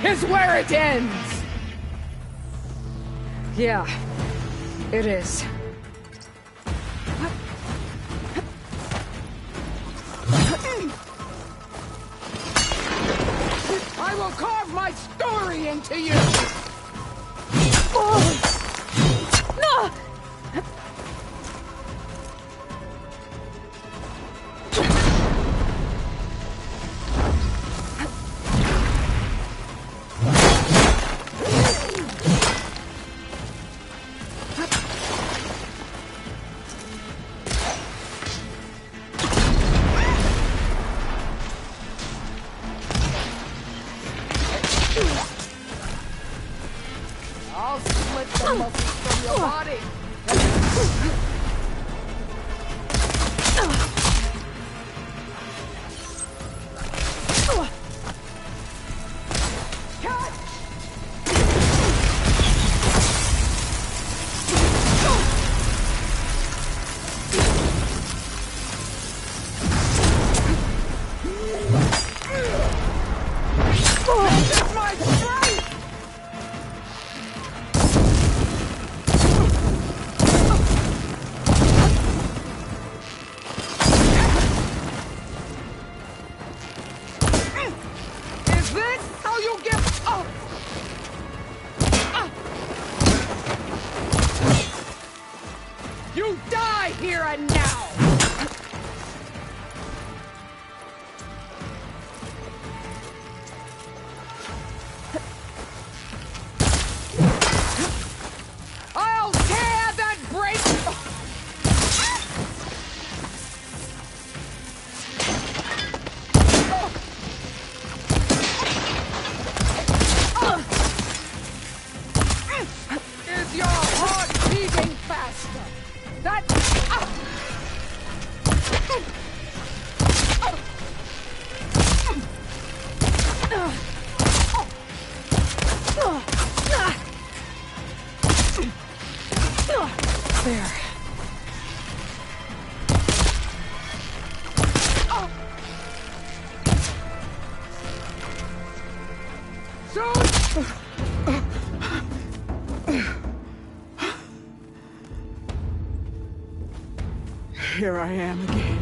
Is where it ends! Yeah, it is. I will carve my story into you! No! I'll split the muscles from your body! This is my strength! Is this how you give up? You die here and now! I'll tear that break! Is your heart beating faster? That... There. Soon! Here I am again,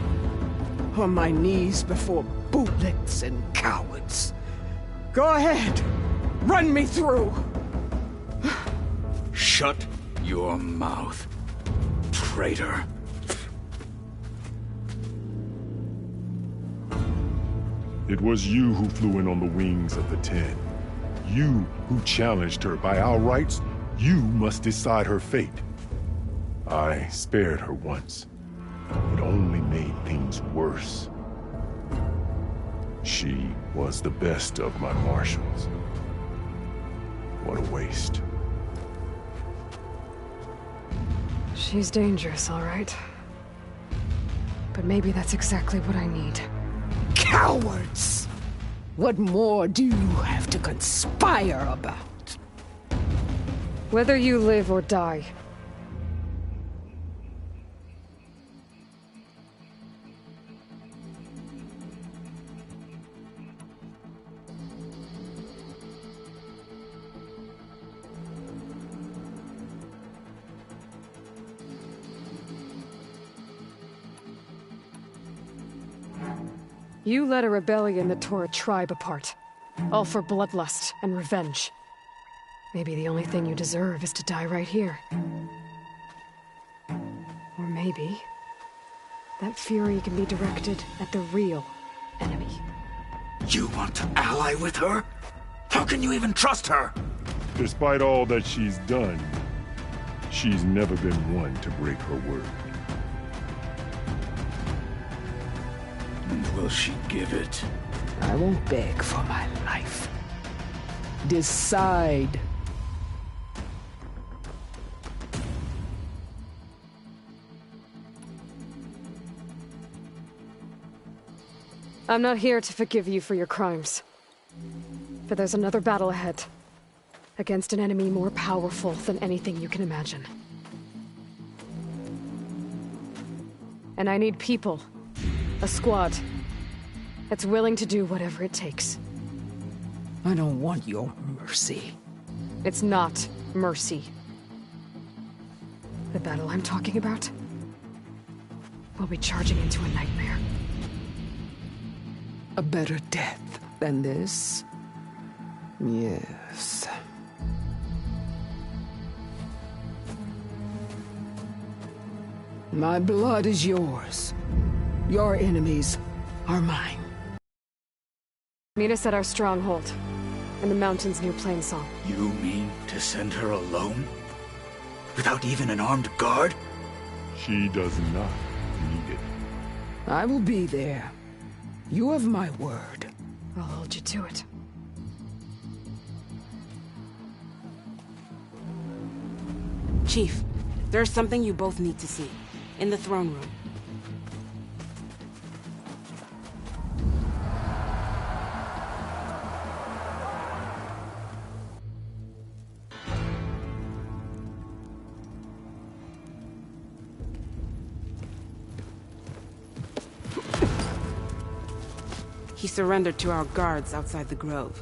on my knees before bootlets and cowards. Go ahead, run me through. Shut your mouth, traitor. It was you who flew in on the wings of the 10. You who challenged her. By our rights, you must decide her fate. I spared her once. It only made things worse. She was the best of my marshals. What a waste. She's dangerous, all right. But maybe that's exactly what I need. Cowards! What more do you have to conspire about? Whether you live or die. You led a rebellion that tore a tribe apart. All for bloodlust and revenge. Maybe the only thing you deserve is to die right here. Or maybe that fury can be directed at the real enemy. You want to ally with her? How can you even trust her? Despite all that she's done, she's never been one to break her word. And will she give it? I won't beg for my life. Decide. I'm not here to forgive you for your crimes. But there's another battle ahead. Against an enemy more powerful than anything you can imagine. And I need people. A squad. That's willing to do whatever it takes. I don't want your mercy. It's not mercy. The battle I'm talking about will be charging into a nightmare. A better death than this? Yes. My blood is yours. Your enemies are mine. Meet us at our stronghold, in the mountains near Plainsong. You mean to send her alone? Without even an armed guard? She does not need it. I will be there. You have my word. I'll hold you to it. Chief, there's something you both need to see. In the throne room. He surrendered to our guards outside the grove.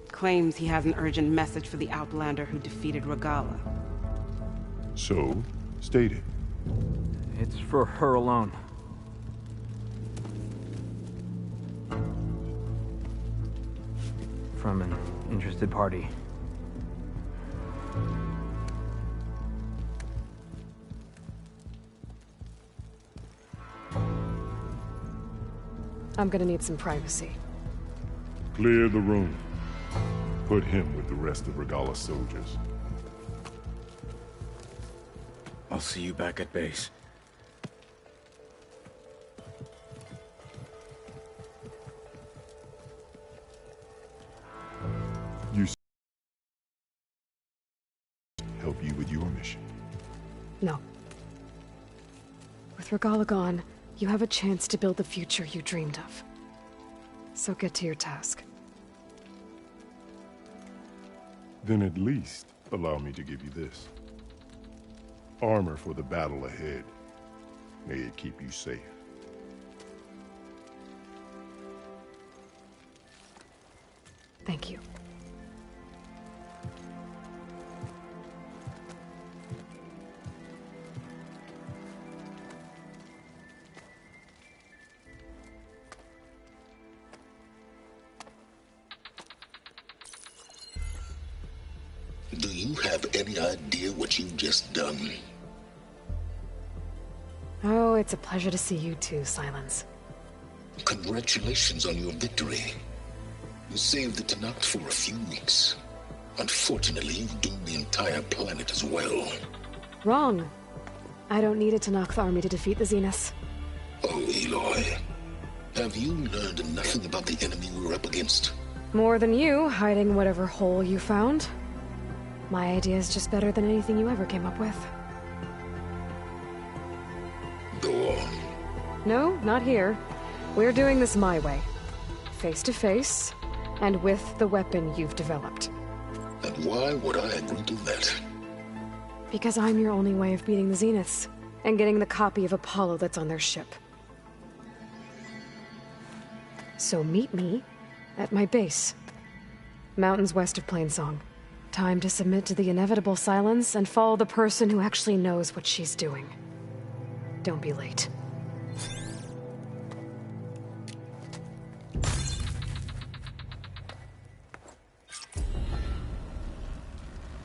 Claims he has an urgent message for the Outlander who defeated Regala. So, state it. It's for her alone. From an interested party. I'm gonna need some privacy. Clear the room. Put him with the rest of Regala's soldiers. I'll see you back at base. You help you with your mission. No. With Regala gone, you have a chance to build the future you dreamed of. So get to your task. Then at least allow me to give you this. Armor for the battle ahead. May it keep you safe. Thank you. Do you have any idea what you've just done? Oh, it's a pleasure to see you too, Silence. Congratulations on your victory. You saved the Tenakth for a few weeks. Unfortunately, you've doomed the entire planet as well. Wrong. I don't need a Tenakth army to defeat the Zeniths. Oh, Aloy. Have you learned nothing about the enemy we're up against? More than you, hiding whatever hole you found. My idea is just better than anything you ever came up with. Go on. No, not here. We're doing this my way. Face to face, and with the weapon you've developed. And why would I agree to that? Because I'm your only way of beating the Zeniths, and getting the copy of Apollo that's on their ship. So meet me at my base. Mountains west of Plainsong. Time to submit to the inevitable silence and follow the person who actually knows what she's doing. Don't be late.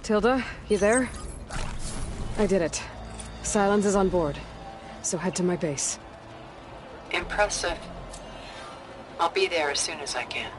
Tilda, you there? I did it. Silence is on board, so head to my base. Impressive. I'll be there as soon as I can.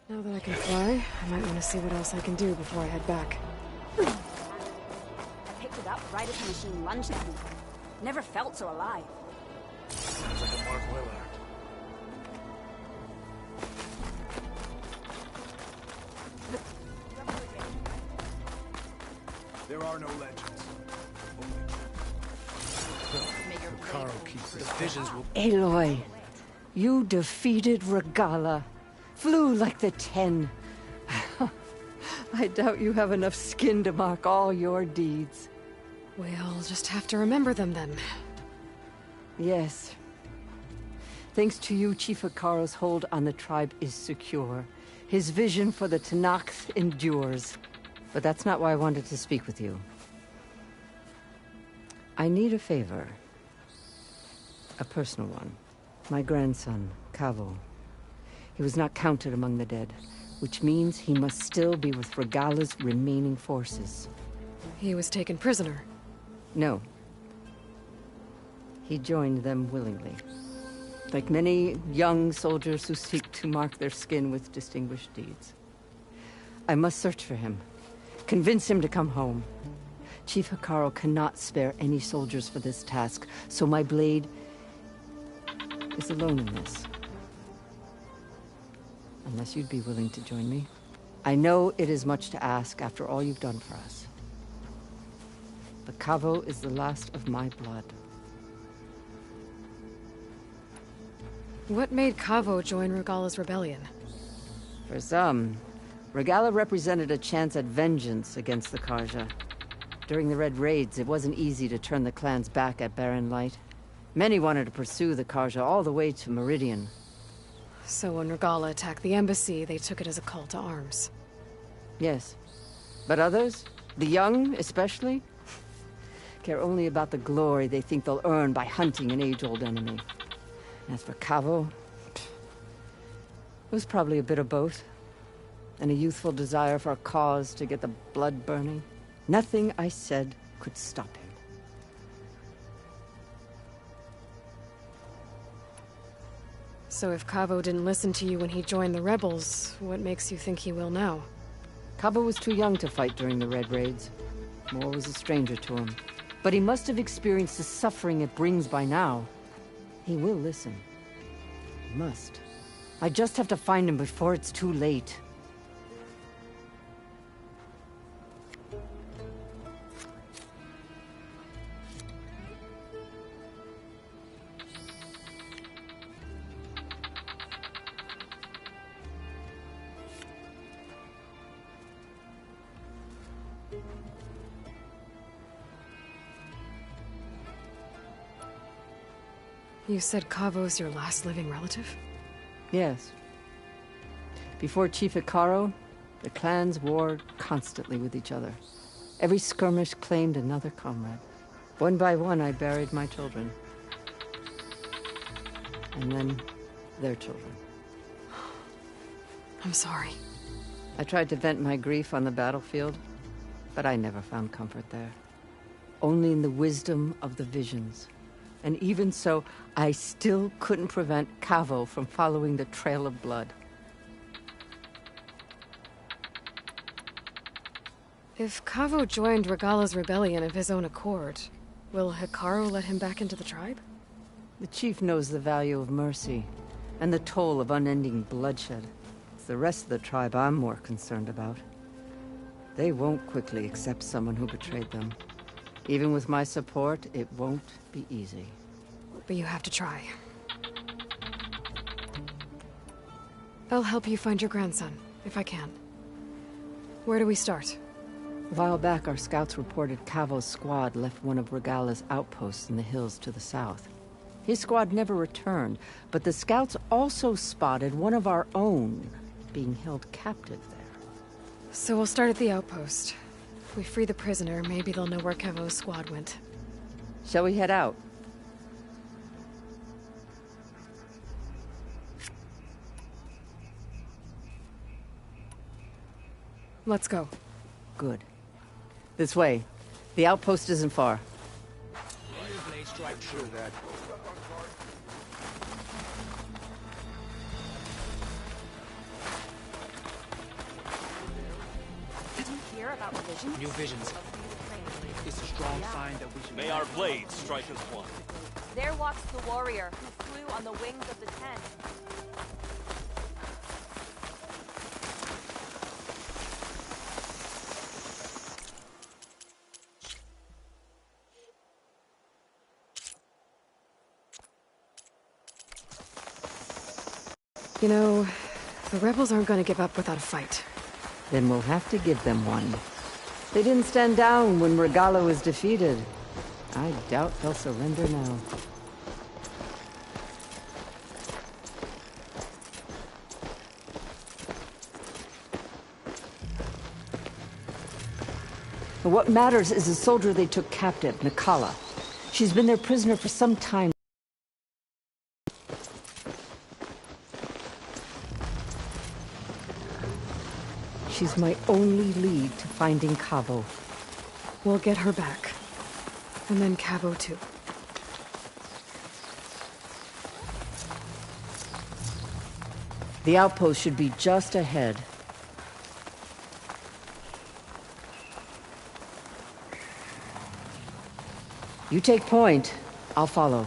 Now that I can fly, I might want to see what else I can do before I head back. I picked it up right as the machine lunged at me. Never felt so alive. Sounds like a Mark Willard. There are no legends. Caro keeps his visions will... Aloy, you defeated Regala. Flew like the 10. I doubt you have enough skin to mark all your deeds. We'll just have to remember them then. Yes. Thanks to you, Chief Hikaro's hold on the tribe is secure. His vision for the Tenakth endures. But that's not why I wanted to speak with you. I need a favor. A personal one. My grandson, Kavo. He was not counted among the dead, which means he must still be with Regala's remaining forces. He was taken prisoner. No. He joined them willingly. Like many young soldiers who seek to mark their skin with distinguished deeds. I must search for him. Convince him to come home. Chief Hikaro cannot spare any soldiers for this task, so my blade is alone in this. Unless you'd be willing to join me. I know it is much to ask after all you've done for us. But Kavo is the last of my blood. What made Kavo join Regala's rebellion? For some, Regala represented a chance at vengeance against the Karja. During the Red Raids, it wasn't easy to turn the clans back at Barren Light. Many wanted to pursue the Karja all the way to Meridian. So when Regala attacked the embassy, they took it as a call to arms. Yes. But others, the young especially, care only about the glory they think they'll earn by hunting an age-old enemy. As for Kavo, it was probably a bit of both. And a youthful desire for a cause to get the blood burning. Nothing I said could stop him. So if Kavo didn't listen to you when he joined the rebels, what makes you think he will now? Kavo was too young to fight during the Red Raids. War was a stranger to him. But he must have experienced the suffering it brings by now. He will listen. He must. I just have to find him before it's too late. You said Kavo's your last living relative? Yes. Before Chief Hikaro, the clans warred constantly with each other. Every skirmish claimed another comrade. One by one, I buried my children. And then, their children. I'm sorry. I tried to vent my grief on the battlefield, but I never found comfort there. Only in the wisdom of the visions. And even so, I still couldn't prevent Kavo from following the trail of blood. If Kavo joined Regala's rebellion of his own accord, will Hikaru let him back into the tribe? The chief knows the value of mercy, and the toll of unending bloodshed. It's the rest of the tribe I'm more concerned about. They won't quickly accept someone who betrayed them. Even with my support, it won't be easy. But you have to try. I'll help you find your grandson, if I can. Where do we start? A while back, our scouts reported Kavo's squad left one of Regala's outposts in the hills to the south. His squad never returned, but the scouts also spotted one of our own being held captive there. So we'll start at the outpost. If we free the prisoner, maybe they'll know where Kavo's squad went. Shall we head out? Let's go. Good. This way. The outpost isn't far. Did you hear about visions? New visions. It's a strong sign that we should... May our blades strike as one. There walks the warrior who flew on the wings of the Ten. You know, the rebels aren't going to give up without a fight. Then we'll have to give them one. They didn't stand down when Regala was defeated. I doubt they'll surrender now. But what matters is the soldier they took captive, Nakala. She's been their prisoner for some time. She's my only lead to finding Cavo. We'll get her back. And then Cavo too. The outpost should be just ahead. You take point. I'll follow.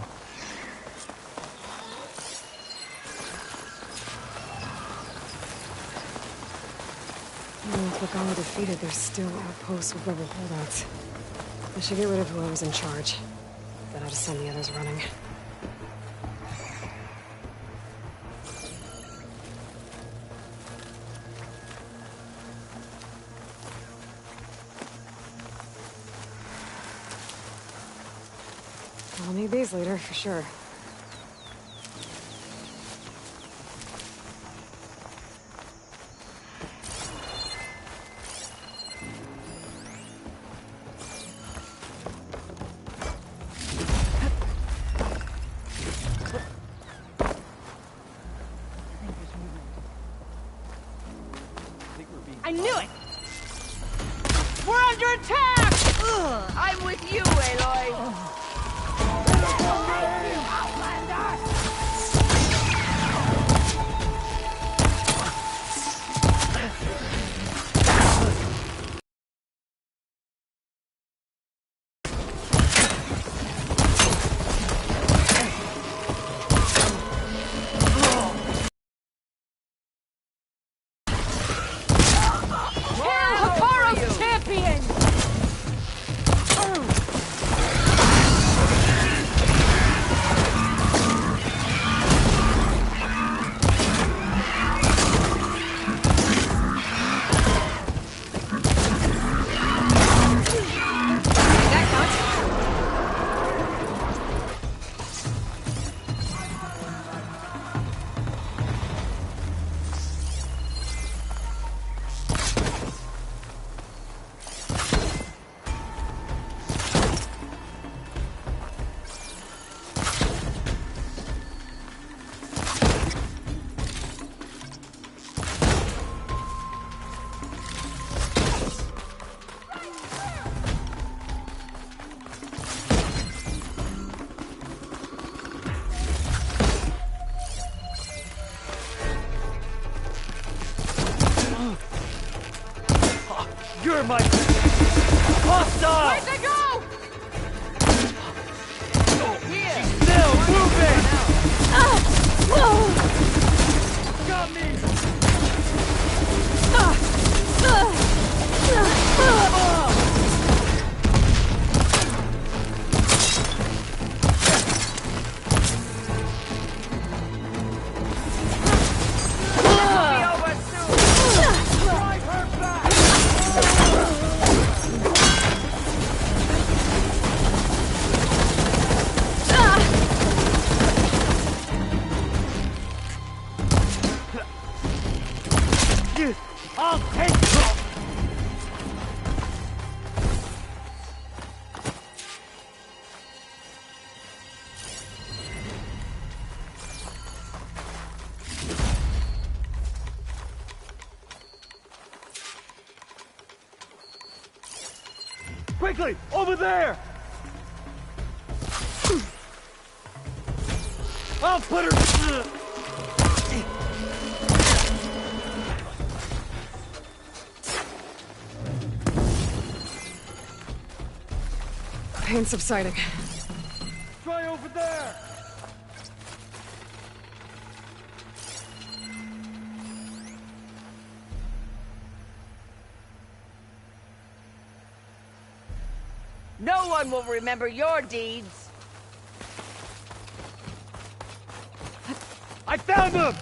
Even with Regala defeated, there's still outposts with rebel holdouts. I should get rid of whoever's in charge. Then I'll just send the others running. I'll need these later, for sure. I knew it! We're under attack! Ugh, I'm with you, Aloy! You're my hostile! Where'd they go? Here! Still moving! Got me! I'll take it! Quickly! Over there! I'll put her... Pain subsiding. Try over there! No one will remember your deeds. I found him!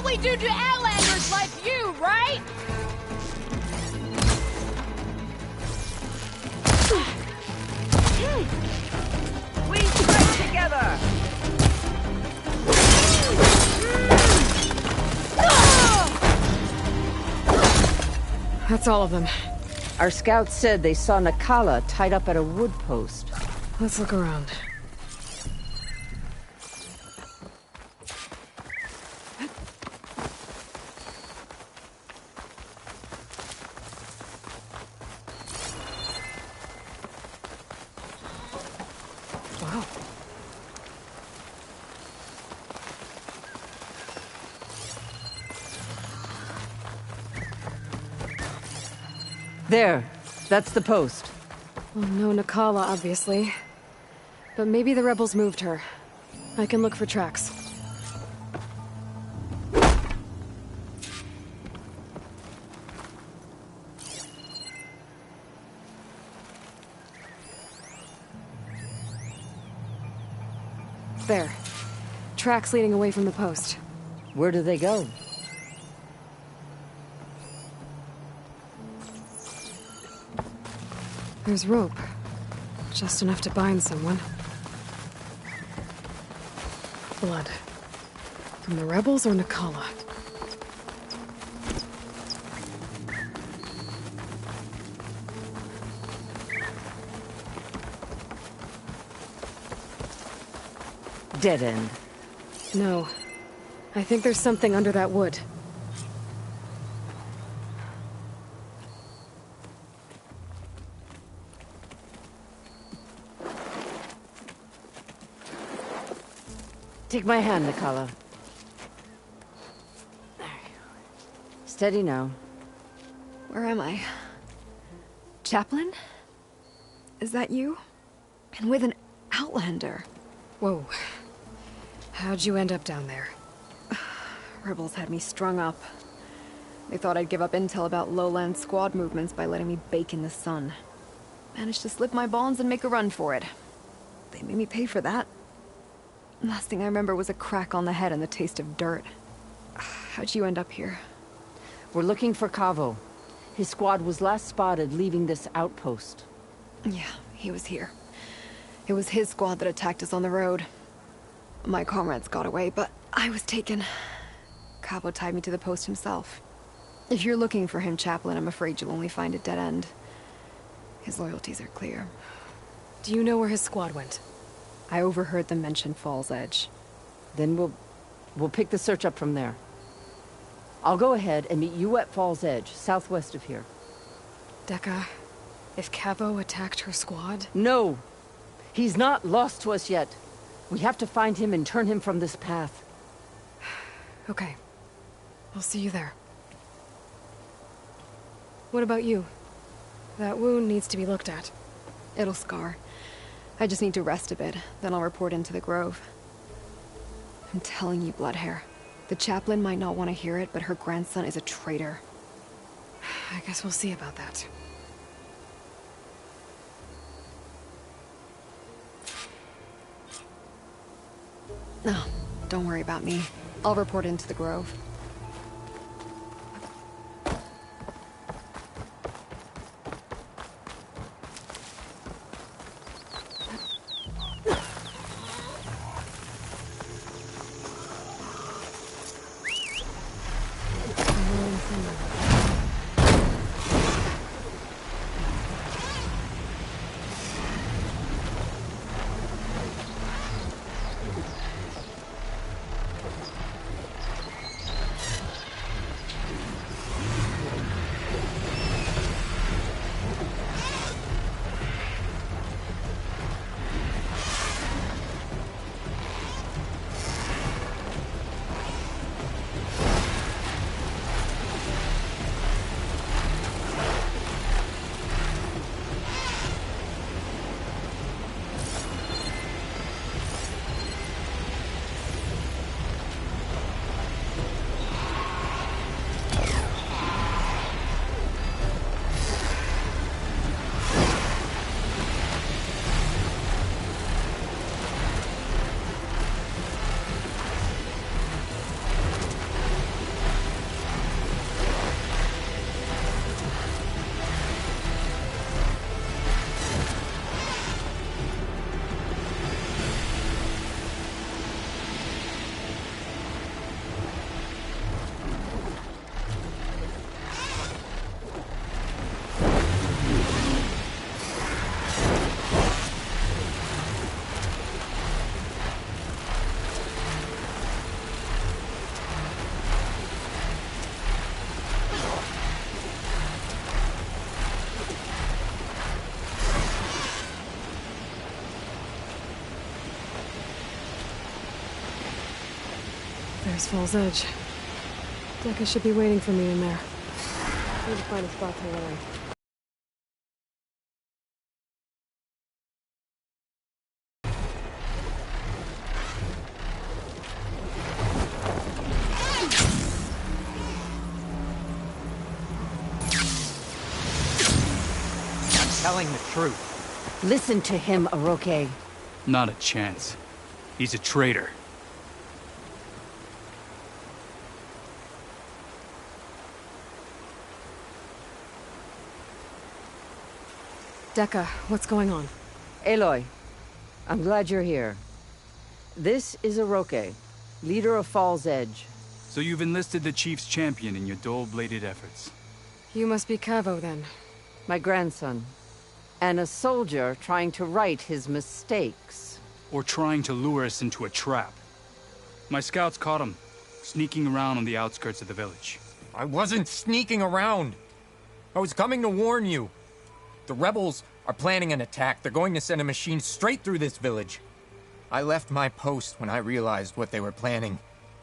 what we do to outlanders like you, right? We stick together! That's all of them. Our scouts said they saw Nakala tied up at a wood post. Let's look around. Wow. There. That's the post. Well, no Nakala, obviously. But maybe the rebels moved her. I can look for tracks. There. Tracks leading away from the post. Where do they go? There's rope. Just enough to bind someone. Blood. From the rebels or Nakala? Dead end. No. I think there's something under that wood. Take my hand, Nakala. Steady now. Where am I? Chaplain? Is that you? And with an outlander. Whoa. How'd you end up down there? Rebels had me strung up. They thought I'd give up intel about lowland squad movements by letting me bake in the sun. Managed to slip my bonds and make a run for it. They made me pay for that. Last thing I remember was a crack on the head and the taste of dirt. How'd you end up here? We're looking for Cavo. His squad was last spotted leaving this outpost. Yeah, he was here. It was his squad that attacked us on the road. My comrades got away, but I was taken. Cavo tied me to the post himself. If you're looking for him, Chaplain, I'm afraid you'll only find a dead end. His loyalties are clear. Do you know where his squad went? I overheard them mention Fall's Edge. Then we'll pick the search up from there. I'll go ahead and meet you at Fall's Edge, southwest of here. Dekka, if Cavo attacked her squad? No! He's not lost to us yet. We have to find him and turn him from this path. Okay. I'll see you there. What about you? That wound needs to be looked at. It'll scar. I just need to rest a bit, then I'll report into the Grove. I'm telling you, Bloodhair. The chaplain might not want to hear it, but her grandson is a traitor. I guess we'll see about that. No, don't worry about me. I'll report into the Grove. There's Fall's Edge. Decca should be waiting for me in there. Need to find a spot to lie. Telling the truth. Listen to him, Aroke. Not a chance. He's a traitor. Decca, what's going on? Aloy, I'm glad you're here. This is Aroke, leader of Fall's Edge. So you've enlisted the Chief's champion in your dull-bladed efforts. You must be Cavo, then. My grandson. And a soldier trying to right his mistakes. Or trying to lure us into a trap. My scouts caught him, sneaking around on the outskirts of the village. I wasn't sneaking around. I was coming to warn you. The rebels are planning an attack. They're going to send a machine straight through this village. I left my post when I realized what they were planning.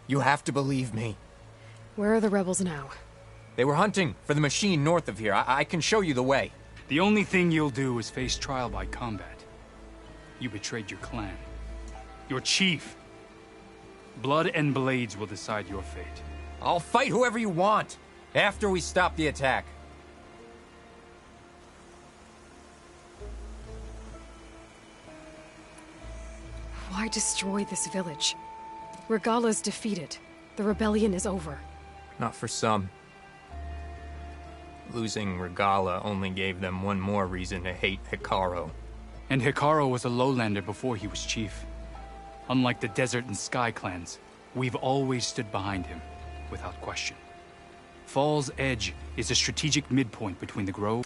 You have to believe me. Where are the rebels now? They were hunting for the machine north of here. I can show you the way. The only thing you'll do is face trial by combat. You betrayed your clan. Your chief. Blood and blades will decide your fate. I'll fight whoever you want, after we stop the attack. Why destroy this village? Regala's defeated. The rebellion is over. Not for some. Losing Regala only gave them one more reason to hate Hikaru. And Hikaru was a lowlander before he was chief. Unlike the Desert and Sky clans, we've always stood behind him, without question. Fall's Edge is a strategic midpoint between the Grove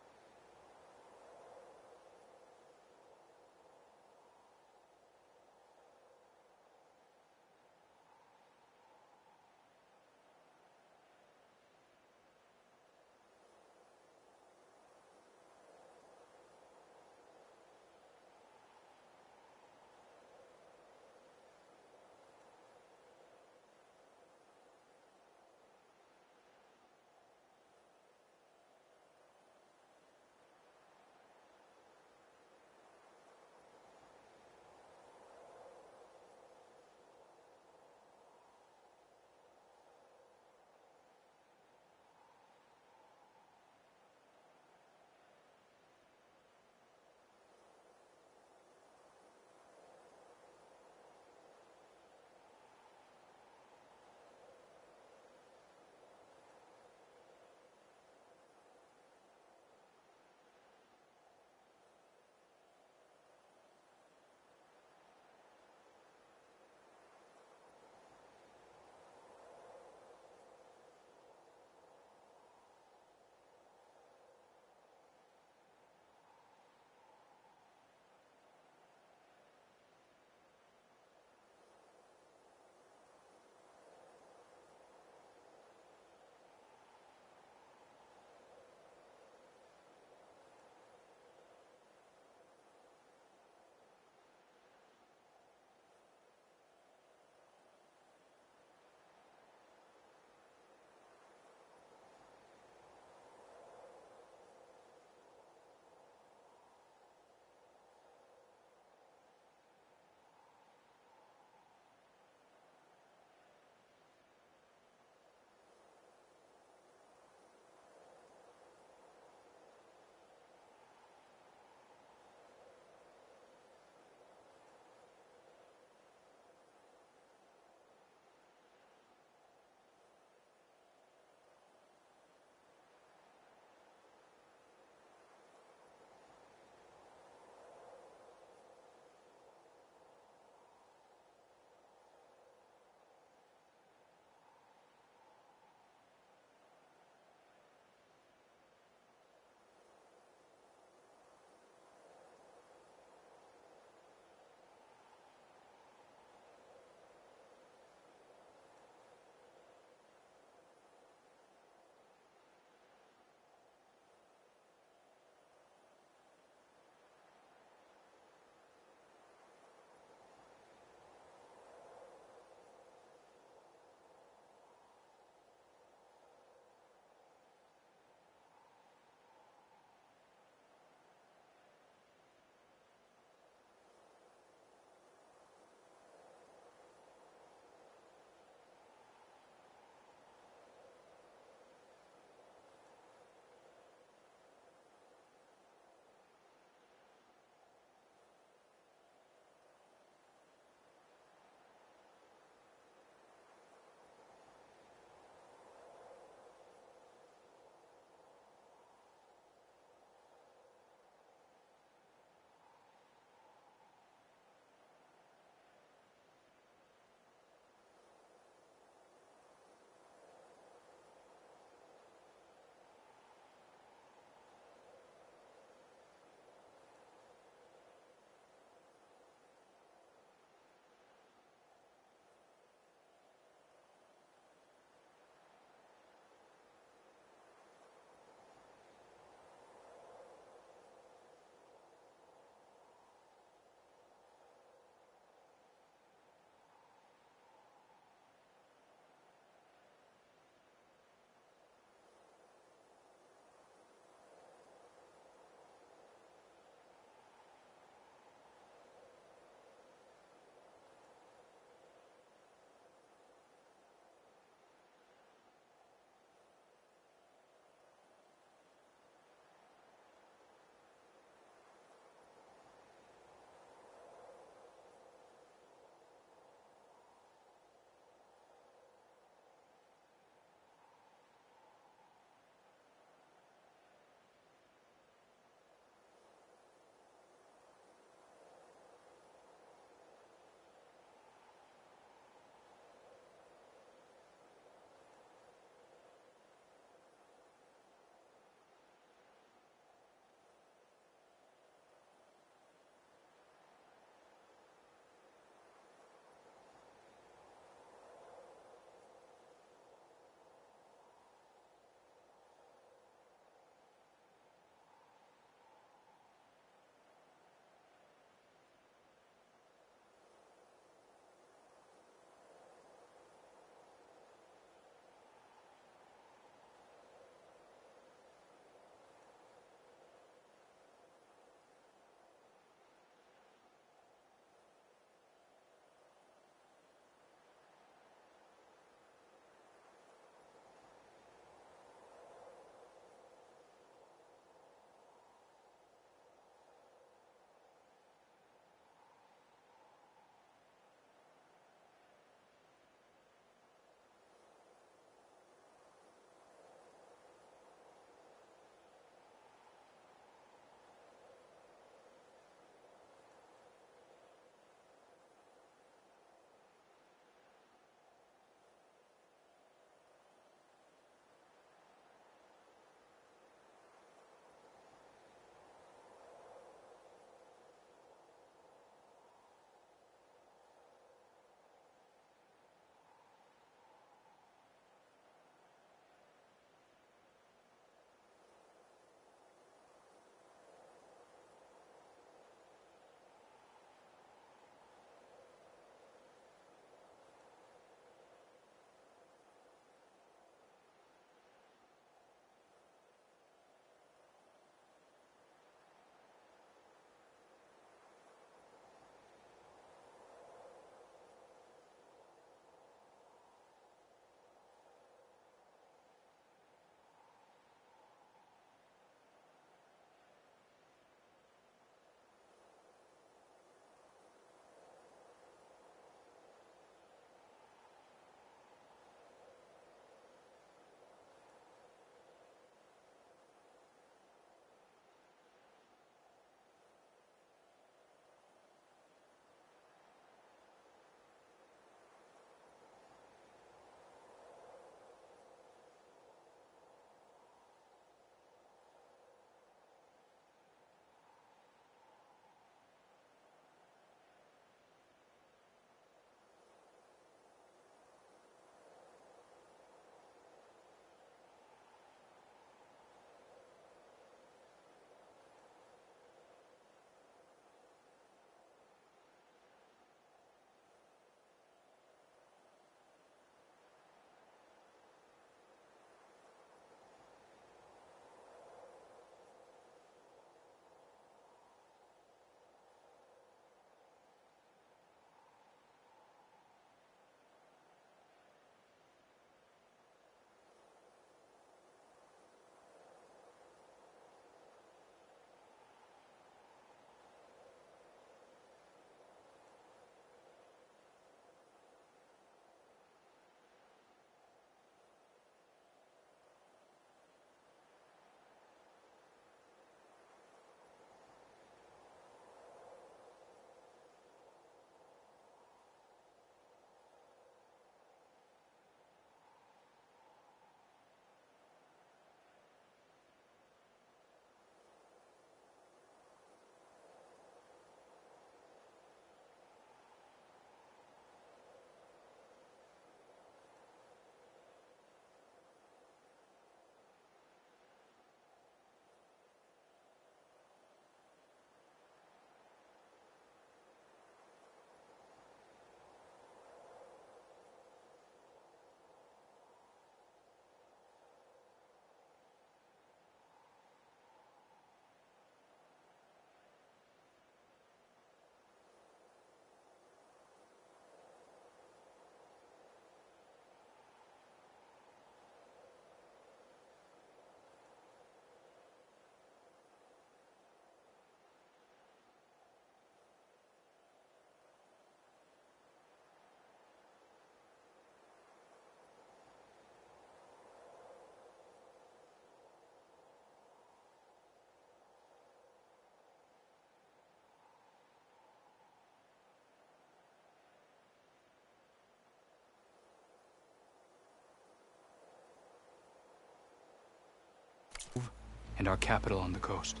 and our capital on the coast.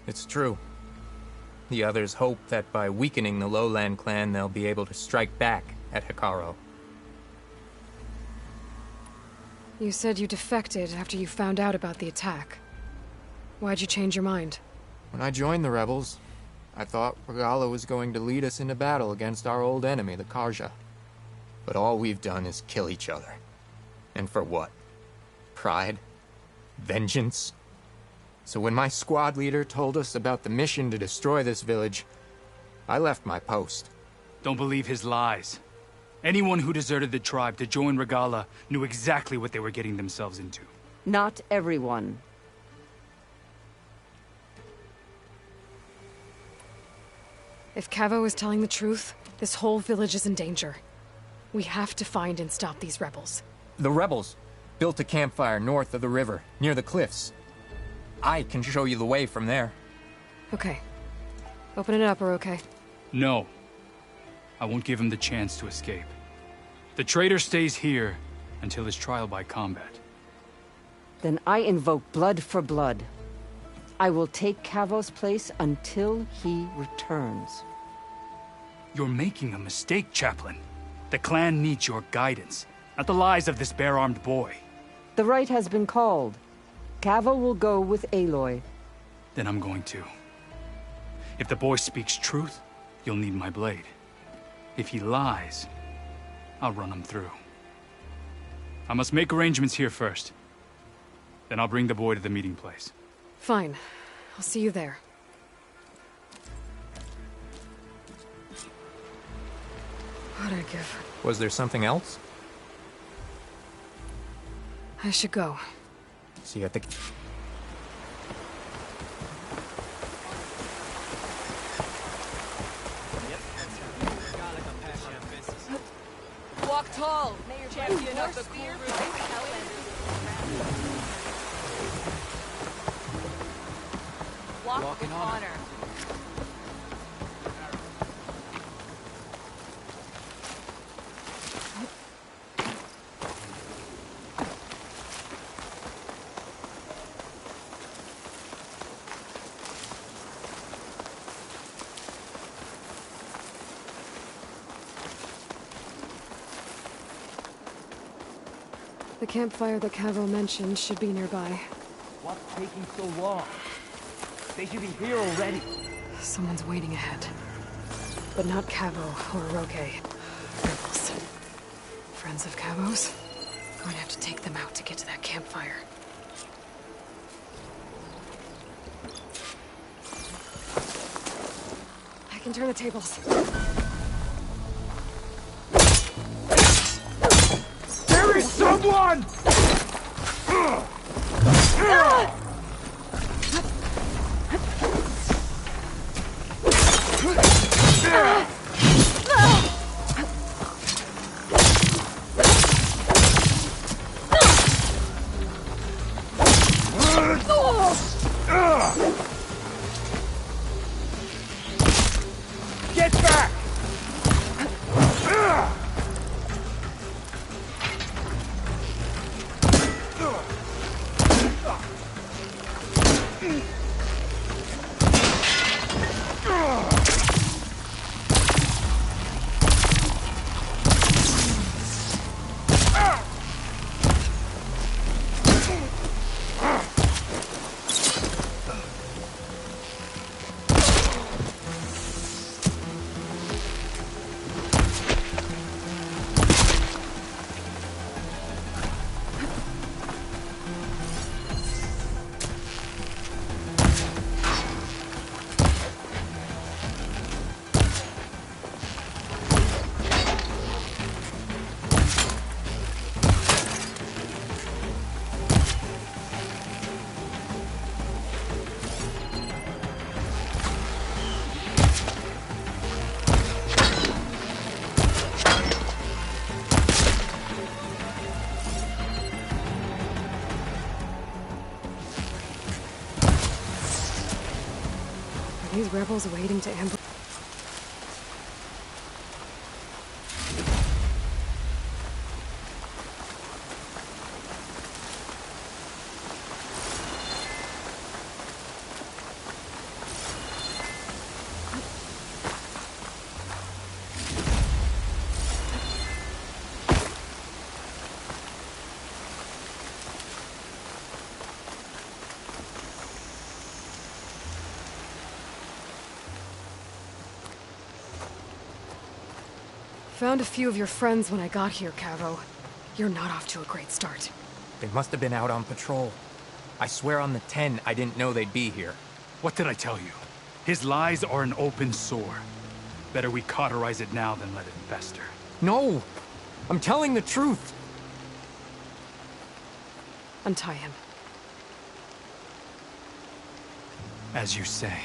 It's true. The others hope that by weakening the Lowland clan, they'll be able to strike back at Hikaru. You said you defected after you found out about the attack. Why'd you change your mind? When I joined the rebels, I thought Regala was going to lead us into battle against our old enemy, the Karja. But all we've done is kill each other. And for what? Pride? Vengeance? So when my squad leader told us about the mission to destroy this village, I left my post. Don't believe his lies. Anyone who deserted the tribe to join Regala knew exactly what they were getting themselves into. Not everyone. If Cavo is telling the truth, this whole village is in danger. We have to find and stop these rebels. The rebels built a campfire north of the river, near the cliffs. I can show you the way from there. Okay. Open it up, or okay? No. I won't give him the chance to escape. The traitor stays here until his trial by combat. Then I invoke blood for blood. I will take Cavo's place until he returns. You're making a mistake, Chaplain. The clan needs your guidance, not the lies of this bare-armed boy. The right has been called. Cavo will go with Aloy. Then I'm going to. If the boy speaks truth, you'll need my blade. If he lies, I'll run him through. I must make arrangements here first. Then I'll bring the boy to the meeting place. Fine. I'll see you there. What'd I give? Was there something else? I should go. See you at the... Walk tall. Mayor champion of the cool Walk with honor. The campfire that Cavo mentioned should be nearby. What's taking so long? They should be here already. Someone's waiting ahead. But not Cavo or Roque. Rebels. Friends of Cavo's? Going to have to take them out to get to that campfire. I can turn the tables. There is someone! Get back! These rebels waiting to ambush. found a few of your friends when I got here, Cavo. You're not off to a great start. They must have been out on patrol. I swear on the 10, I didn't know they'd be here. What did I tell you? His lies are an open sore. Better we cauterize it now than let it fester. No! I'm telling the truth! Untie him. As you say.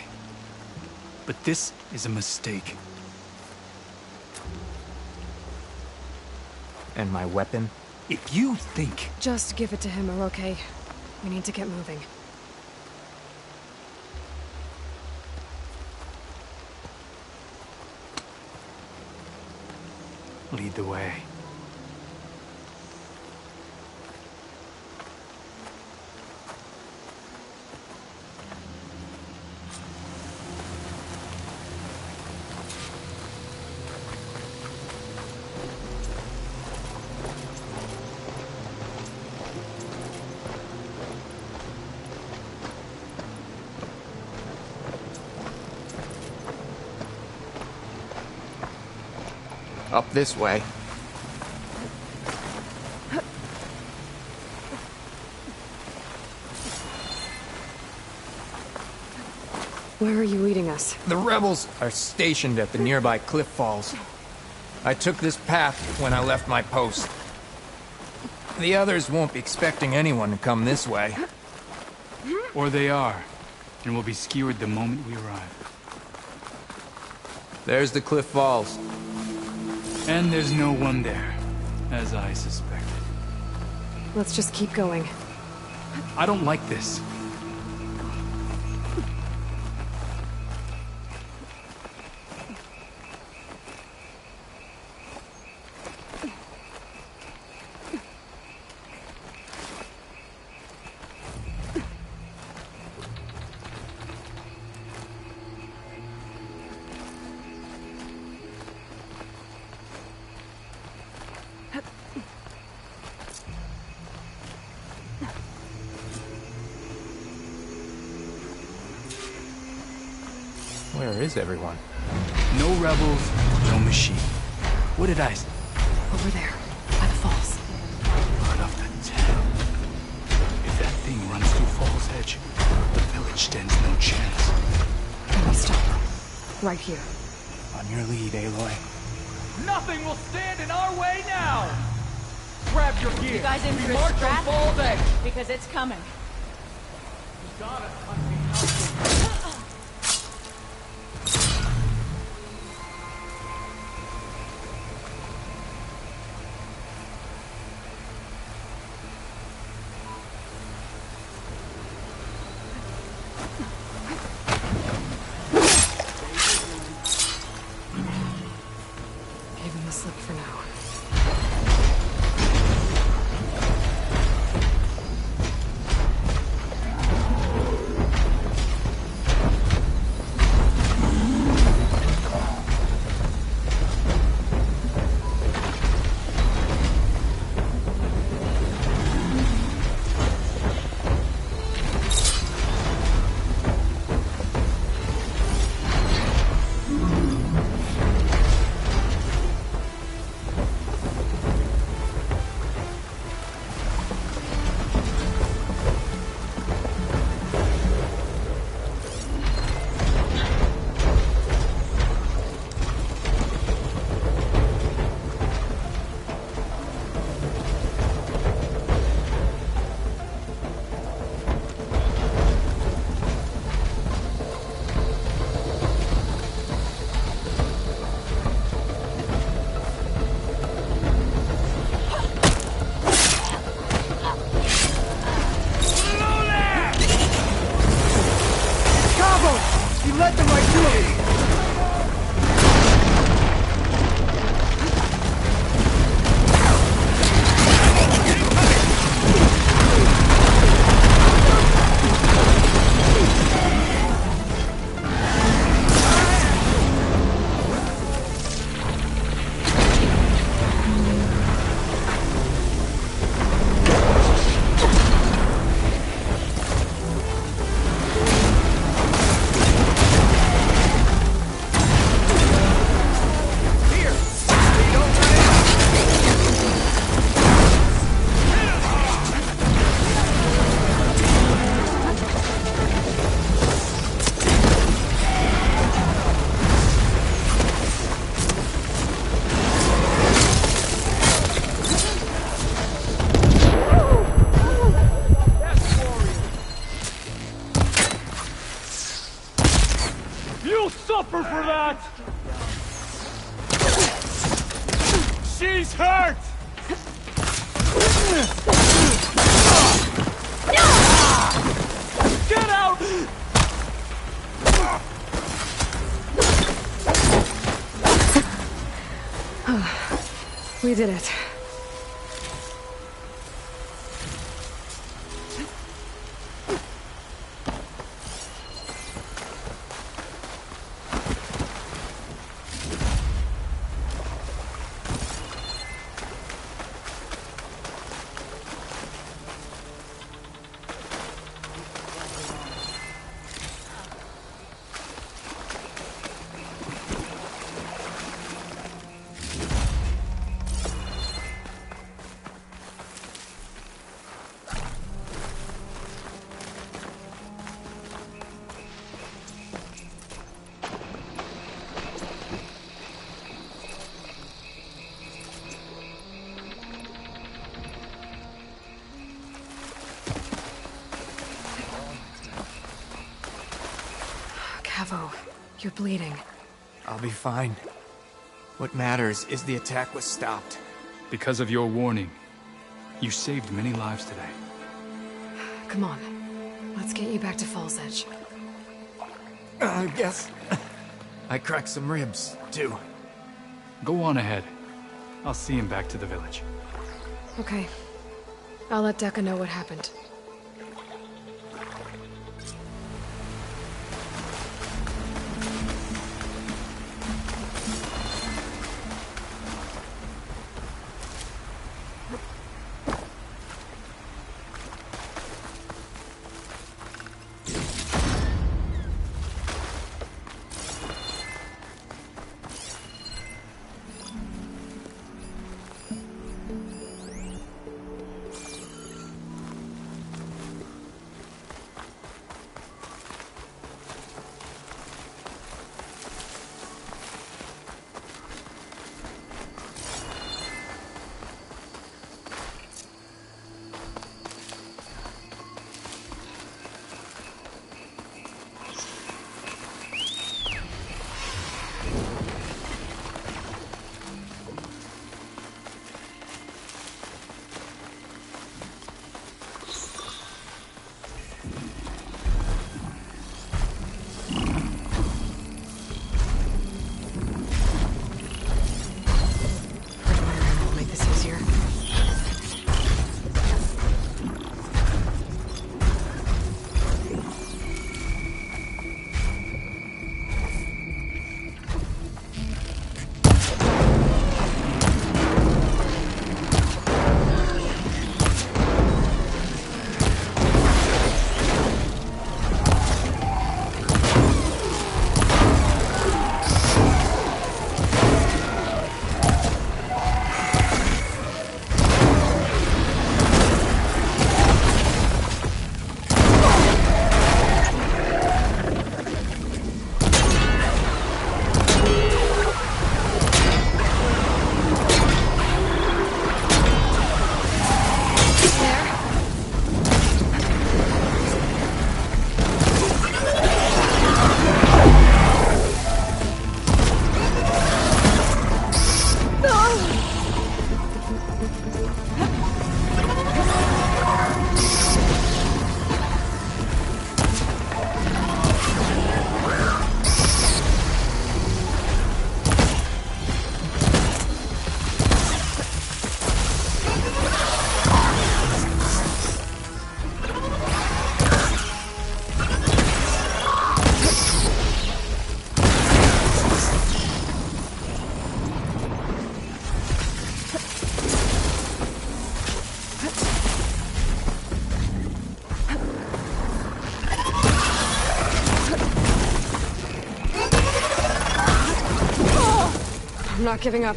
But this is a mistake. And my weapon? If you think... Just give it to him, okay? We need to get moving. Lead the way. Up this way. Where are you leading us? The rebels are stationed at the nearby cliff falls. I took this path when I left my post. The others won't be expecting anyone to come this way. Or they are, and will be skewered the moment we arrive. There's the cliff falls. And there's no one there, as I suspected. Let's just keep going. I don't like this. Where is everyone? No rebels, no machine. What did I say? Over there, by the falls. Part of the town. If that thing runs through Fall's Edge, the village stands no chance. Can we stop? Right here. On your lead, Aloy. Nothing will stand in our way now! Grab your gear. You guys in We for a march on scrap? Fall's Edge. Because it's coming. You got us, Hunting. Give him the slip for now. suffer for that! She's hurt! Get out! We did it. You're bleeding. I'll be fine. What matters is the attack was stopped. Because of your warning, you saved many lives today. Come on. Let's get you back to Fall's Edge. I guess I cracked some ribs, too. Go on ahead. I'll see him back to the village. Okay. I'll let Decca know what happened. I'm not giving up.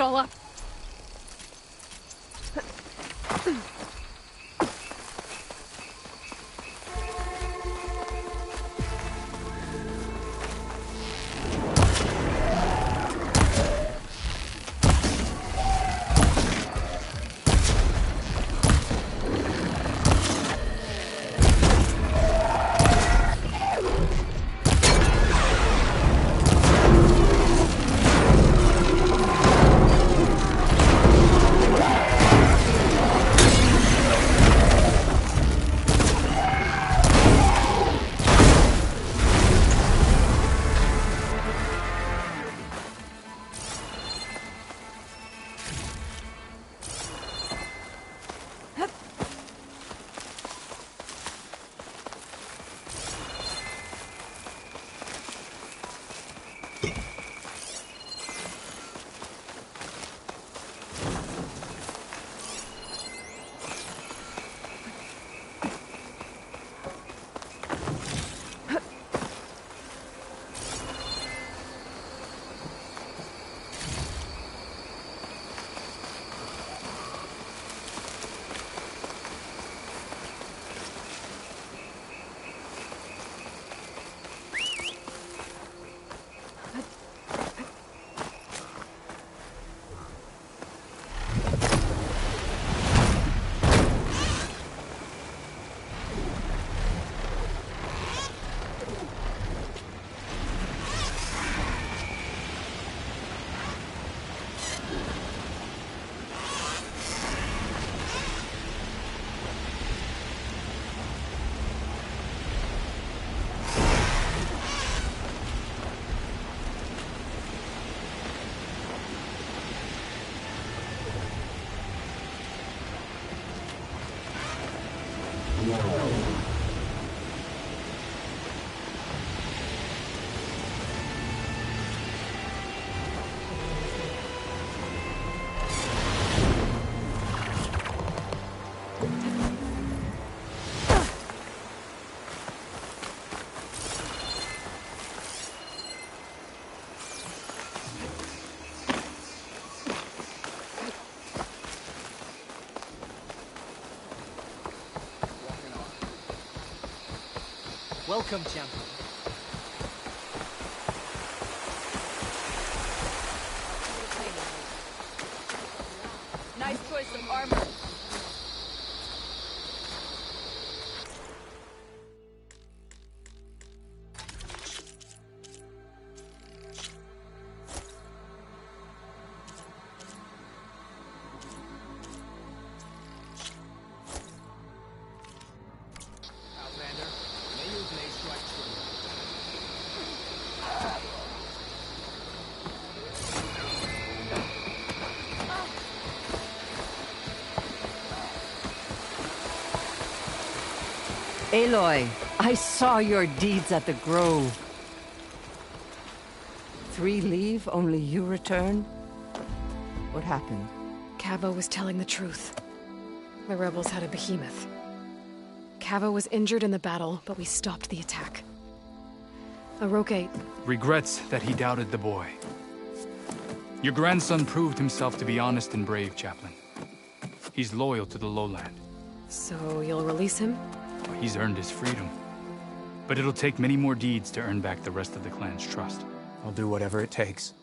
all up. Welcome, champion. Nice choice of armor. Aloy, I saw your deeds at the Grove. 3 leave, only you return? What happened? Cavo was telling the truth. The rebels had a behemoth. Cavo was injured in the battle, but we stopped the attack. Aroke regrets that he doubted the boy. Your grandson proved himself to be honest and brave, Chaplain. He's loyal to the lowland. So you'll release him? He's earned his freedom. But it'll take many more deeds to earn back the rest of the clan's trust. I'll do whatever it takes.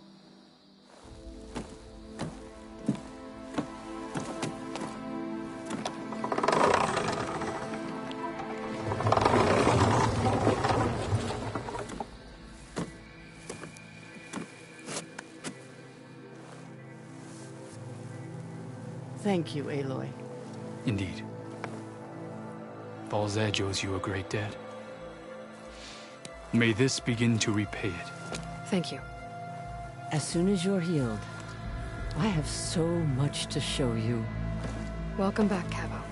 Thank you, Aloy. Indeed. Falls Edge owes you a great debt. May this begin to repay it. Thank you. As soon as you're healed, I have so much to show you. Welcome back, Cavo.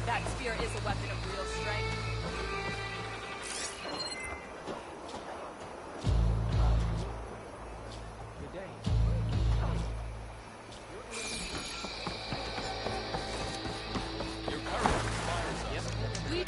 That spear is a weapon of real strength. Good day. Your courage inspires us. We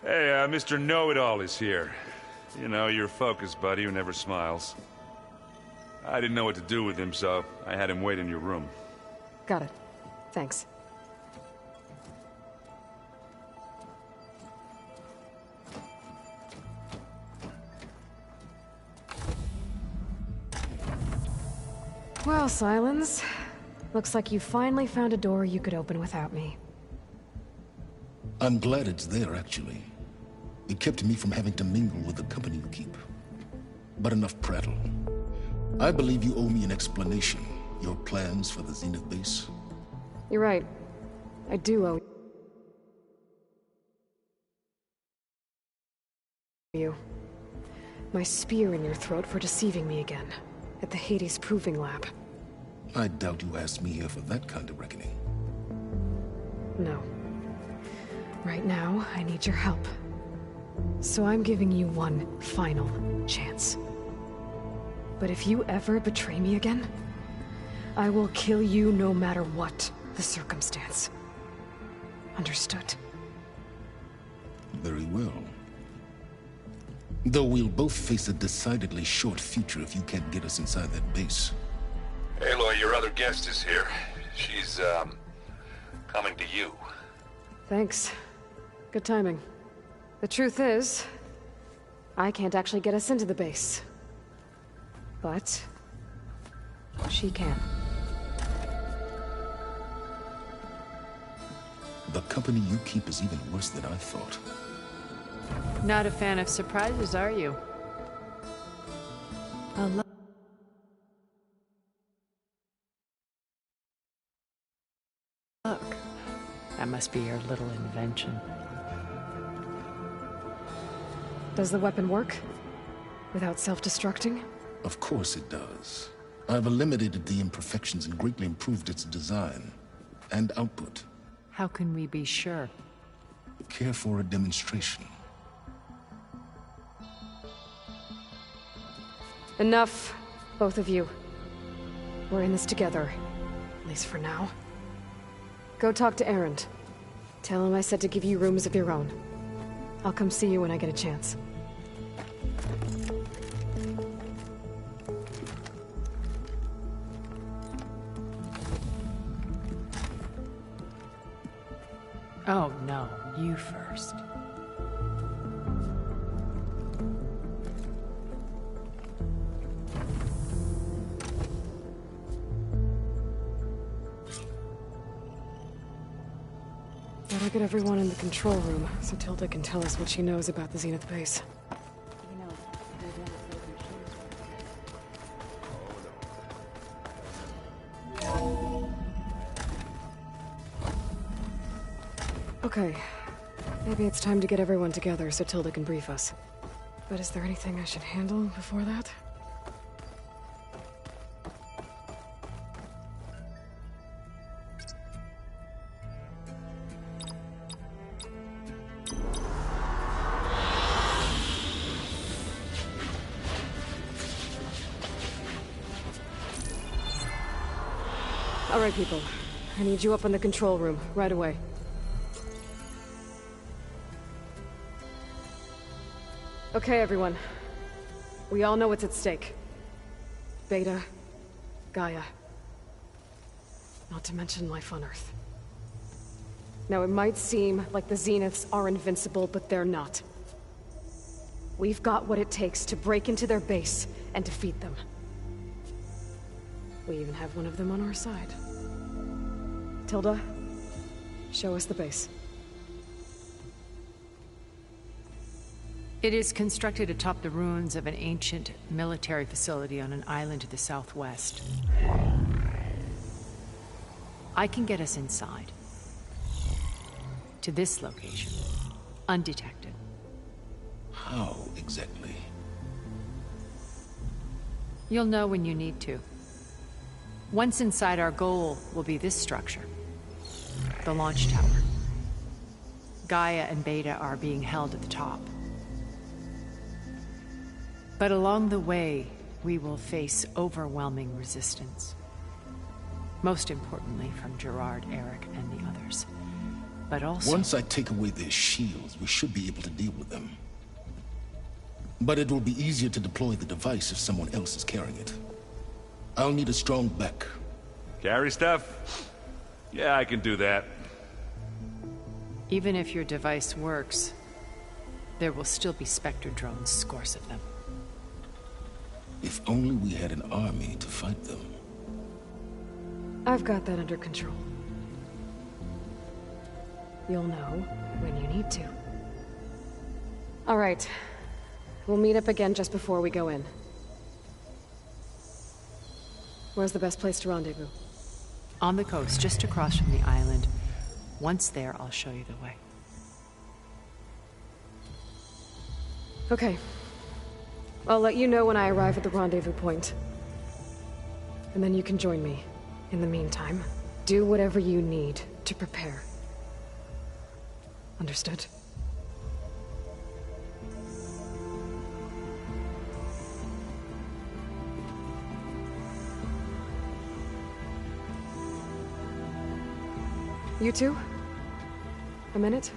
Hey, Mr. Know-It-All is here. You know, your focus buddy who never smiles. I didn't know what to do with him, so I had him wait in your room. Got it. Thanks. Well, Silence. Looks like you finally found a door you could open without me. I'm glad it's there, actually. It kept me from having to mingle with the company you keep. But enough prattle. I believe you owe me an explanation. Your plans for the Zenith base? You're right. I do owe you. My spear in your throat for deceiving me again. At the Hades Proving Lab. I doubt you asked me here for that kind of reckoning. No. Right now, I need your help. So I'm giving you one final chance. But if you ever betray me again, I will kill you no matter what the circumstance. Understood? Very well. Though we'll both face a decidedly short future if you can't get us inside that base. Aloy, your other guest is here. She's, coming to you. Thanks. Good timing. The truth is, I can't actually get us into the base. But she can. The company you keep is even worse than I thought. Not a fan of surprises, are you? Look, that must be your little invention. Does the weapon work? Without self-destructing? Of course it does. I've eliminated the imperfections and greatly improved its design and output. How can we be sure? Care for a demonstration? Enough, both of you. We're in this together, at least for now. Go talk to Erend. Tell him I said to give you rooms of your own. I'll come see you when I get a chance. Oh, no. You first. Better get everyone in the control room, so Tilda can tell us what she knows about the Zenith base. Okay. Maybe it's time to get everyone together so Tilda can brief us. But is there anything I should handle before that? All right, people. I need you up in the control room, right away. Okay, everyone. We all know what's at stake. Beta, Gaia. Not to mention life on Earth. Now, it might seem like the Zeniths are invincible, but they're not. We've got what it takes to break into their base and defeat them. We even have one of them on our side. Tilda, show us the base. It is constructed atop the ruins of an ancient military facility on an island to the southwest. I can get us inside. To this location. Undetected. How exactly? You'll know when you need to. Once inside, our goal will be this structure. The launch tower. Gaia and Beta are being held at the top. But along the way, we will face overwhelming resistance. Most importantly from Gerard, Eric, and the others. But also... Once I take away their shields, we should be able to deal with them. But it will be easier to deploy the device if someone else is carrying it. I'll need a strong back. Carry stuff? Yeah, I can do that. Even if your device works, there will still be Spectre drones, scores of them. If only we had an army to fight them. I've got that under control. You'll know when you need to. All right. We'll meet up again just before we go in. Where's the best place to rendezvous? On the coast, just across from the island. Once there, I'll show you the way. Okay. I'll let you know when I arrive at the rendezvous point. And then you can join me. In the meantime, do whatever you need to prepare. Understood? You two? A minute?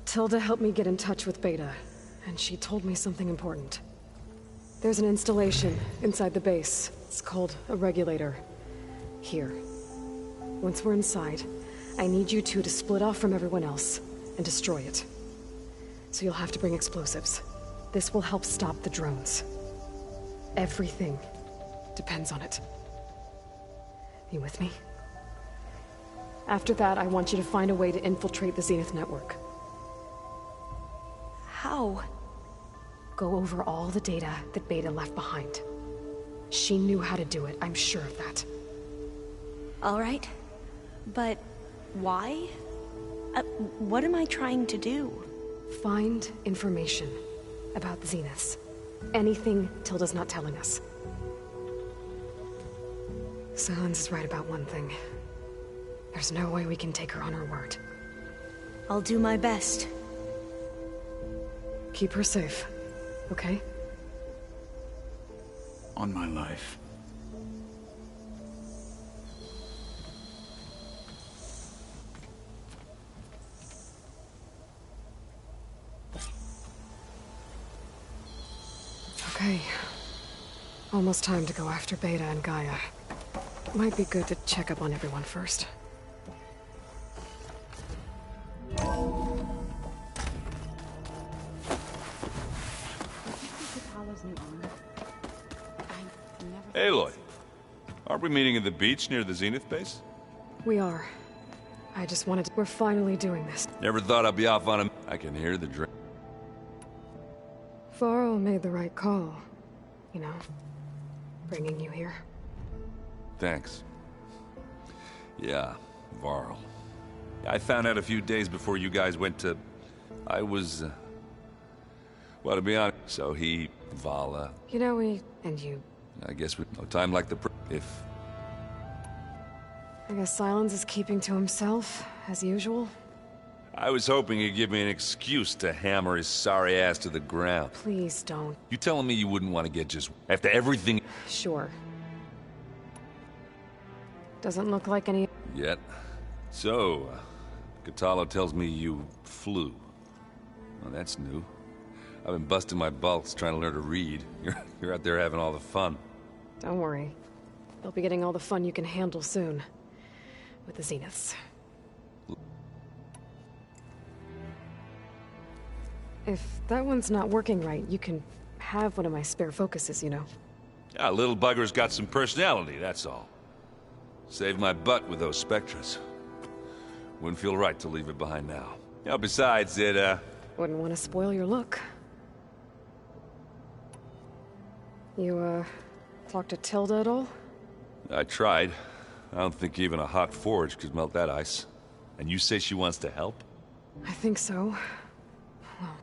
Tilda helped me get in touch with Beta, and she told me something important. There's an installation inside the base. It's called a regulator. Here. Once we're inside, I need you two to split off from everyone else and destroy it. So you'll have to bring explosives. This will help stop the drones. Everything depends on it. You with me? After that, I want you to find a way to infiltrate the Zenith network. How? Go over all the data that Beta left behind. She knew how to do it, I'm sure of that. All right. But why? What am I trying to do? Find information about the Zeniths. Anything Tilda's not telling us. Silence is right about one thing. There's no way we can take her on her word. I'll do my best. Keep her safe, okay? On my life. Okay. Almost time to go after Beta and Gaia. Might be good to check up on everyone first. Aloy, aren't we meeting at the beach near the Zenith base? We are. I just wanted to... We're finally doing this. Never thought I'd be off on a... I can hear the drink. Varl made the right call. You know, bringing you here. Thanks. Yeah, Varl. I found out a few days before you guys went to... I was... well, to be honest, so he, Vala... You know, and you... I guess we... No time like the... If... I guess Silence is keeping to himself, as usual. I was hoping he'd give me an excuse to hammer his sorry ass to the ground. Please don't. You telling me you wouldn't want to get just... after everything... Sure. Doesn't look like any... Yet. So, Katalo tells me you flew. Well, that's new. I've been busting my balls trying to learn to read. You're out there having all the fun. Don't worry. You'll be getting all the fun you can handle soon. With the Zeniths. If that one's not working right, you can have one of my spare focuses, you know. Yeah, little bugger's got some personality, that's all. Saved my butt with those Spectras. Wouldn't feel right to leave it behind now. Yeah, besides, it, Wouldn't want to spoil your look. You, talked to Tilda at all? I tried. I don't think even a hot forge could melt that ice. And you say she wants to help? I think so. Well...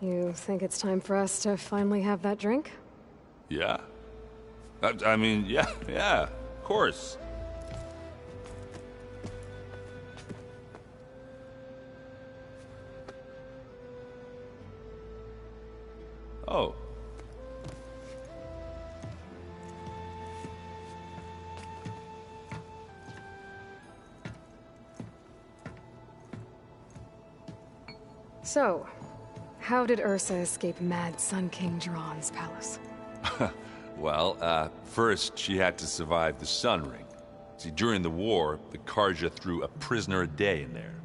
You think it's time for us to finally have that drink? Yeah. I mean, yeah, of course. Oh. So, how did Ursa escape Mad Sun King Jiran's palace? Well, first she had to survive the Sun Ring. See, during the war, the Karja threw a prisoner a day in there.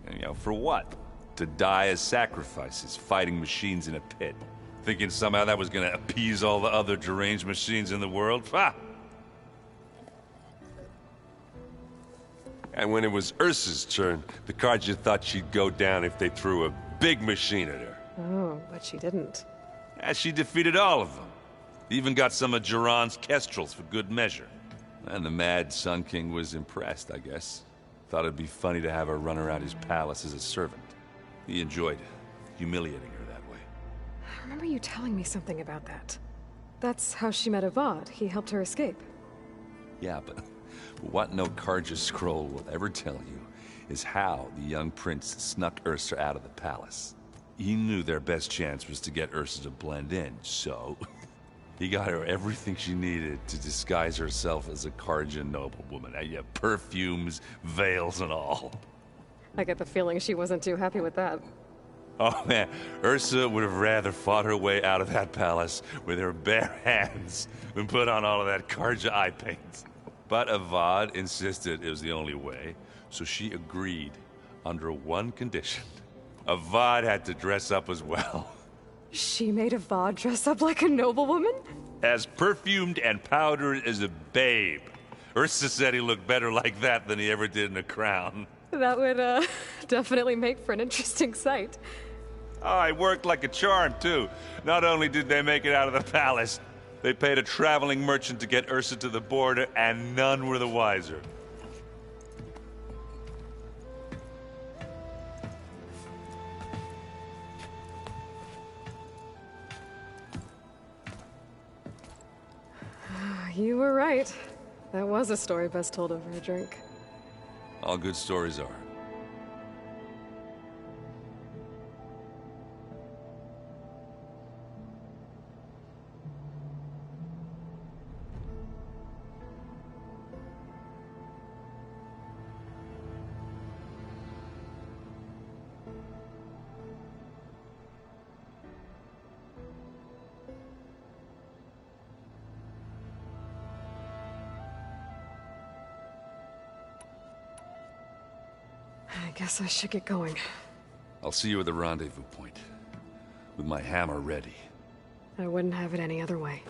And, you know, for what? To die as sacrifices, fighting machines in a pit. Thinking somehow that was gonna appease all the other deranged machines in the world? Ha! And when it was Ursa's turn, the Karja thought she'd go down if they threw a big machine at her. Oh, but she didn't. And she defeated all of them. Even got some of Jiran's kestrels for good measure. And the Mad Sun King was impressed, I guess. Thought it'd be funny to have her run around his palace as a servant. He enjoyed humiliating her that way. I remember you telling me something about that. That's how she met Avad. He helped her escape. Yeah, but what no Karja scroll will ever tell you is how the young prince snuck Ursa out of the palace. He knew their best chance was to get Ursa to blend in, so... he got her everything she needed to disguise herself as a Karja noblewoman. Yeah, perfumes, veils, and all. I get the feeling she wasn't too happy with that. Oh man, Ursa would have rather fought her way out of that palace with her bare hands than put on all of that Karja eye paint. But Avad insisted it was the only way, so she agreed under one condition. Avad had to dress up as well. She made Avad dress up like a noblewoman? As perfumed and powdered as a babe. Ursa said he looked better like that than he ever did in a crown. That would, definitely make for an interesting sight. Oh, it worked like a charm, too. Not only did they make it out of the palace, they paid a traveling merchant to get Ursa to the border, and none were the wiser. You were right. That was a story best told over a drink. All good stories are. I guess I should get going. I'll see you at the rendezvous point, with my hammer ready. I wouldn't have it any other way.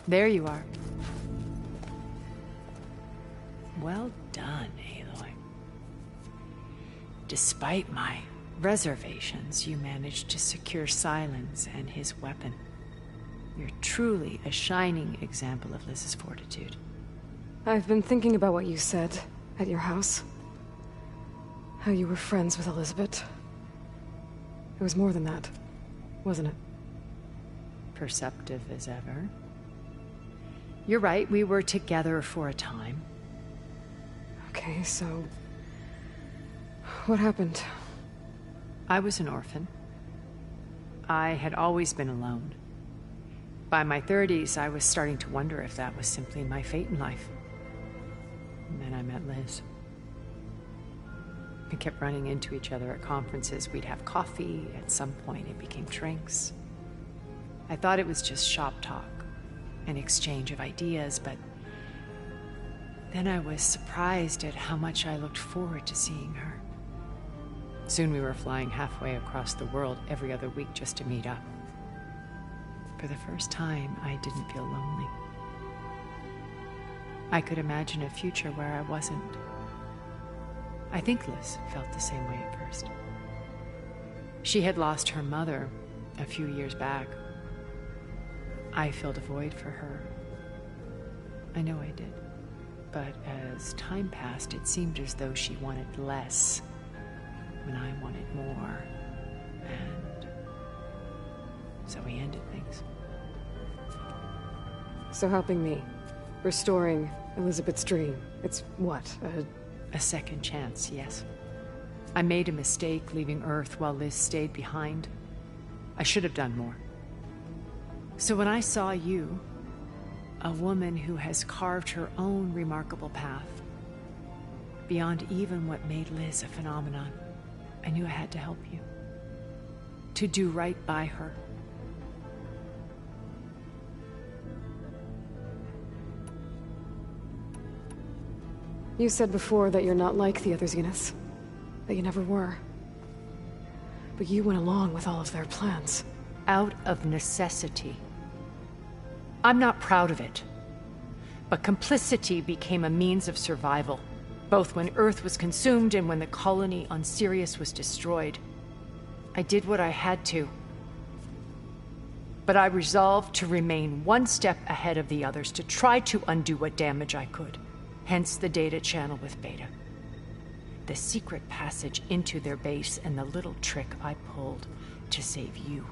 There you are. Well done, Aloy. Despite my reservations, you managed to secure Silence and his weapon. You're truly a shining example of Liz's fortitude. I've been thinking about what you said at your house. How you were friends with Elizabeth. It was more than that, wasn't it? Perceptive as ever. You're right, we were together for a time. Okay, so... what happened? I was an orphan. I had always been alone. By my 30s, I was starting to wonder if that was simply my fate in life. And then I met Liz. We kept running into each other at conferences. We'd have coffee. At some point, it became drinks. I thought it was just shop talk, an exchange of ideas, but then I was surprised at how much I looked forward to seeing her. Soon we were flying halfway across the world every other week just to meet up. For the first time, I didn't feel lonely. I could imagine a future where I wasn't. I think Liz felt the same way at first. She had lost her mother a few years back. I filled a void for her. I know I did. But as time passed, it seemed as though she wanted less when I wanted more. And so we ended things. So helping me, restoring Elizabeth's dream, it's what, a second chance, yes. I made a mistake leaving Earth while Liz stayed behind. I should have done more. So when I saw you, a woman who has carved her own remarkable path, beyond even what made Liz a phenomenon, I knew I had to help you. To do right by her. You said before that you're not like the other Zeniths. That you never were. But you went along with all of their plans. Out of necessity. I'm not proud of it. But complicity became a means of survival, both when Earth was consumed and when the colony on Sirius was destroyed. I did what I had to. But I resolved to remain one step ahead of the others, to try to undo what damage I could. Hence the data channel with Beta. The secret passage into their base and the little trick I pulled to save you.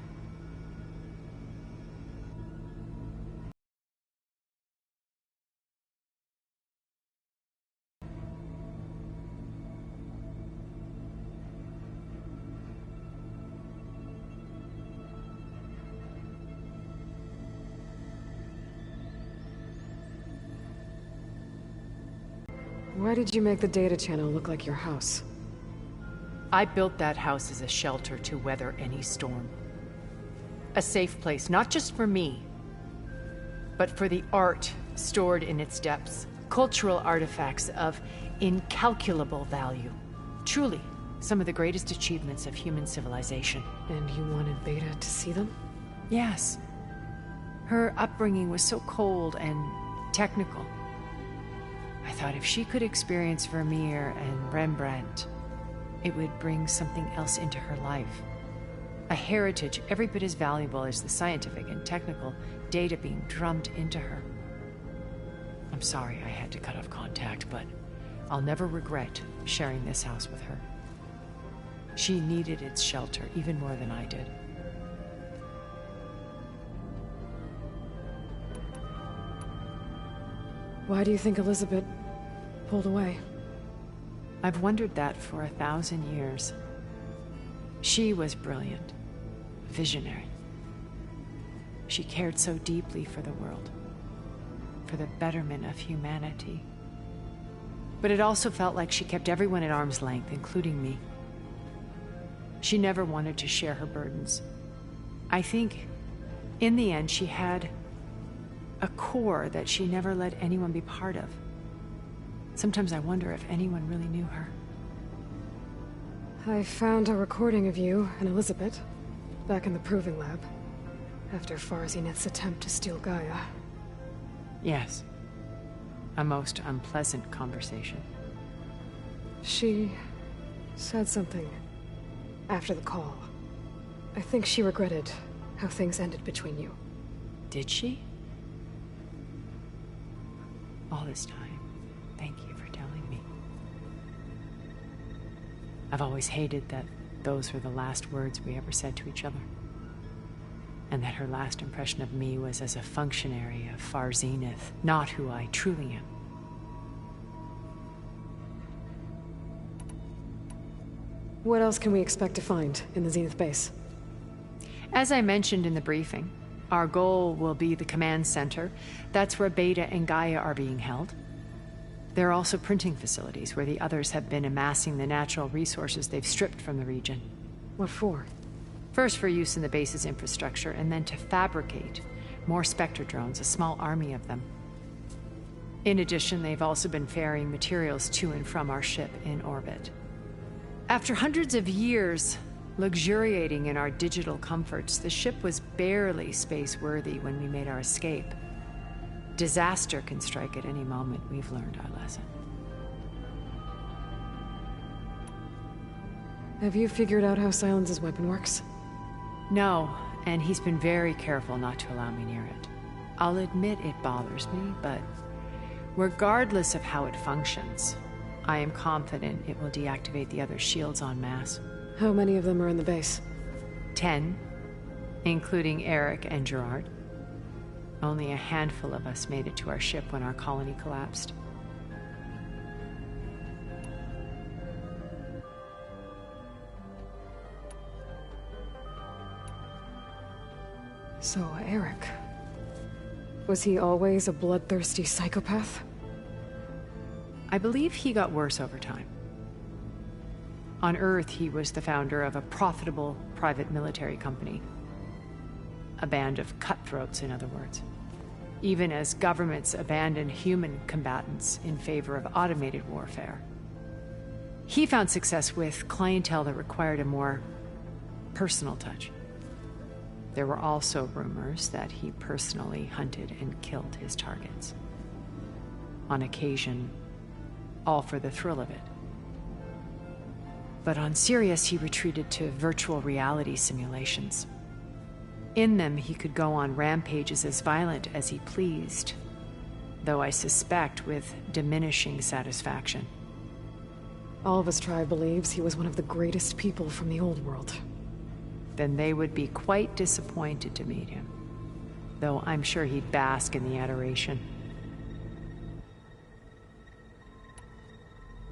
Why did you make the data channel look like your house? I built that house as a shelter to weather any storm. A safe place, not just for me, but for the art stored in its depths. Cultural artifacts of incalculable value. Truly, some of the greatest achievements of human civilization. And you wanted Beta to see them? Yes. Her upbringing was so cold and technical. I thought if she could experience Vermeer and Rembrandt, it would bring something else into her life. A heritage every bit as valuable as the scientific and technical data being drummed into her. I'm sorry I had to cut off contact, but I'll never regret sharing this house with her. She needed its shelter even more than I did. Why do you think Elizabeth pulled away? I've wondered that for 1,000 years. She was brilliant, visionary. She cared so deeply for the world, for the betterment of humanity. But it also felt like she kept everyone at arm's length, including me. She never wanted to share her burdens. I think, in the end, she had a core that she never let anyone be part of. Sometimes I wonder if anyone really knew her. I found a recording of you and Elizabeth back in the proving lab after Farzineth's attempt to steal Gaia. Yes. A most unpleasant conversation. She said something after the call. I think she regretted how things ended between you. Did she? All this time, thank you for telling me. I've always hated that those were the last words we ever said to each other. And that her last impression of me was as a functionary of Far Zenith, not who I truly am. What else can we expect to find in the Zenith base? As I mentioned in the briefing, our goal will be the command center. That's where Beta and Gaia are being held. There are also printing facilities where the others have been amassing the natural resources they've stripped from the region. What for? First for use in the base's infrastructure, and then to fabricate more Spectre drones, a small army of them. In addition, they've also been ferrying materials to and from our ship in orbit. After hundreds of years luxuriating in our digital comforts, the ship was barely space-worthy when we made our escape. Disaster can strike at any moment. We've learned our lesson. Have you figured out how Silence's weapon works? No, and he's been very careful not to allow me near it. I'll admit it bothers me, but regardless of how it functions, I am confident it will deactivate the other shields en masse. How many of them are in the base? 10, including Eric and Gerard. Only a handful of us made it to our ship when our colony collapsed. So, Eric... was he always a bloodthirsty psychopath? I believe he got worse over time. On Earth, he was the founder of a profitable private military company. A band of cutthroats, in other words. Even as governments abandoned human combatants in favor of automated warfare. He found success with clientele that required a more personal touch. There were also rumors that he personally hunted and killed his targets. On occasion, all for the thrill of it. But on Sirius, he retreated to virtual reality simulations. In them, he could go on rampages as violent as he pleased, though I suspect with diminishing satisfaction. All of his tribe believes he was one of the greatest people from the old world. Then they would be quite disappointed to meet him, though I'm sure he'd bask in the adoration.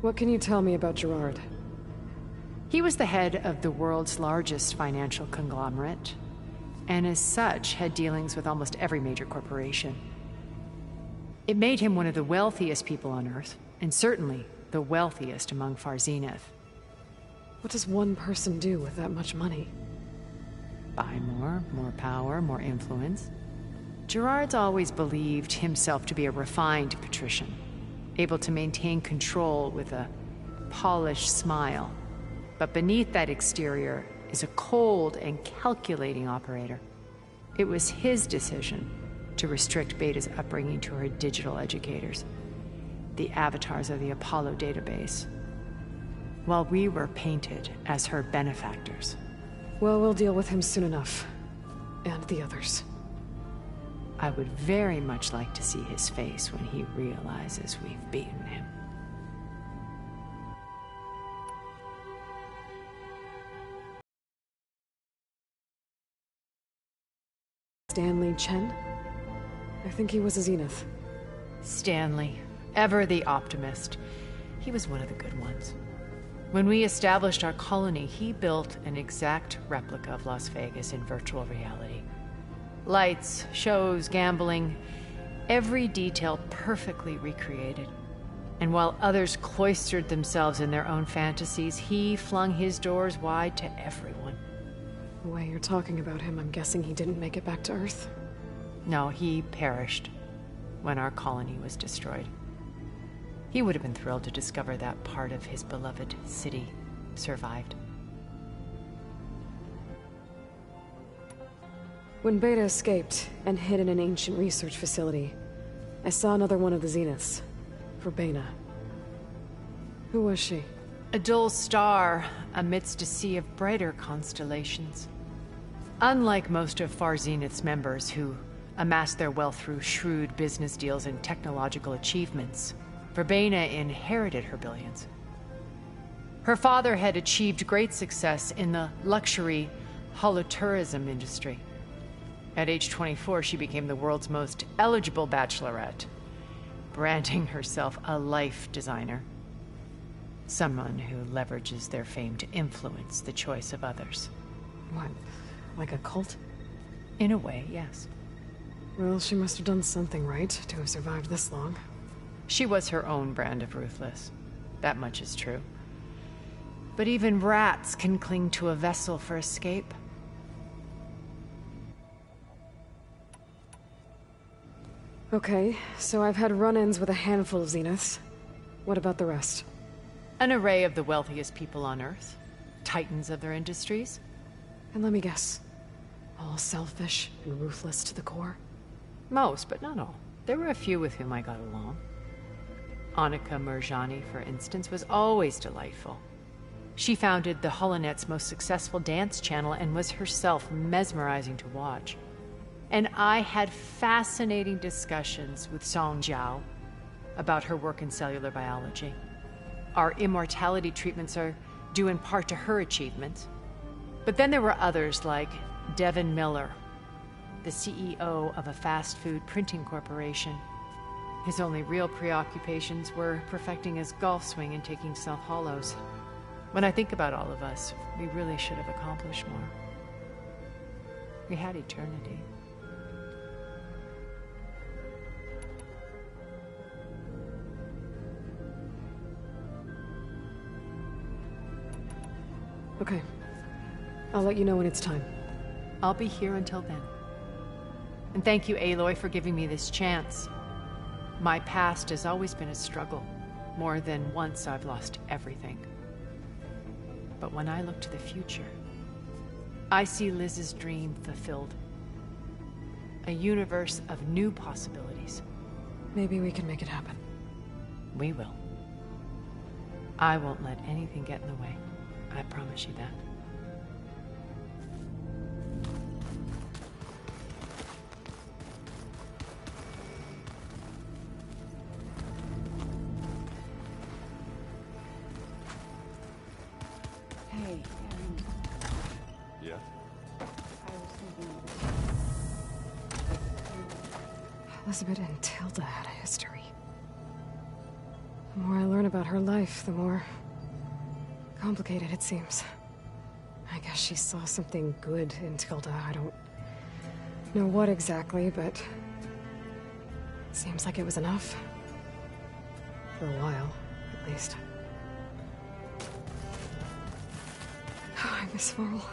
What can you tell me about Gerard? He was the head of the world's largest financial conglomerate, and as such had dealings with almost every major corporation. It made him one of the wealthiest people on Earth, and certainly the wealthiest among Far Zenith. What does one person do with that much money? Buy more power, more influence. Gerard's always believed himself to be a refined patrician, able to maintain control with a polished smile. But beneath that exterior is a cold and calculating operator. It was his decision to restrict Beta's upbringing to her digital educators, the avatars of the Apollo database, while we were painted as her benefactors. Well, we'll deal with him soon enough. And the others. I would very much like to see his face when he realizes we've beaten him. Stanley Chen? I think he was a Zenith. Stanley, ever the optimist. He was one of the good ones. When we established our colony, he built an exact replica of Las Vegas in virtual reality. Lights, shows, gambling, every detail perfectly recreated. And while others cloistered themselves in their own fantasies, he flung his doors wide to everyone. The way you're talking about him, I'm guessing he didn't make it back to Earth? No, he perished when our colony was destroyed. He would have been thrilled to discover that part of his beloved city survived. When Beta escaped and hid in an ancient research facility, I saw another one of the Zeniths, Forbidden. Who was she? A dull star amidst a sea of brighter constellations. Unlike most of Far Zenith's members who amassed their wealth through shrewd business deals and technological achievements, Verbena inherited her billions. Her father had achieved great success in the luxury holotourism industry. At age 24, she became the world's most eligible bachelorette, branding herself a life designer. Someone who leverages their fame to influence the choice of others. What? Like a cult? In a way, yes. Well, she must have done something right to have survived this long. She was her own brand of ruthless. That much is true. But even rats can cling to a vessel for escape. Okay, so I've had run-ins with a handful of Zeniths. What about the rest? An array of the wealthiest people on Earth. Titans of their industries. And let me guess. All selfish and ruthless to the core? Most, but not all. There were a few with whom I got along. Annika Murjani, for instance, was always delightful. She founded the Holonet's most successful dance channel and was herself mesmerizing to watch. And I had fascinating discussions with Song Jiao about her work in cellular biology. Our immortality treatments are due in part to her achievements. But then there were others like Devin Miller, the CEO of a fast food printing corporation. His only real preoccupations were perfecting his golf swing and taking self-hollows. When I think about all of us, we really should have accomplished more. We had eternity. Okay. I'll let you know when it's time. I'll be here until then. And thank you, Aloy, for giving me this chance. My past has always been a struggle. More than once I've lost everything. But when I look to the future, I see Liz's dream fulfilled. A universe of new possibilities. Maybe we can make it happen. We will. I won't let anything get in the way. I promise you that. Hey, Aaron. Yeah? I was thinking... Elizabeth and Tilda had a history. The more I learn about her life, the more complicated it seems. I guess she saw something good in Tilda. I don't know what exactly, but it seems like it was enough. For a while, at least. Oh, I miss Varl.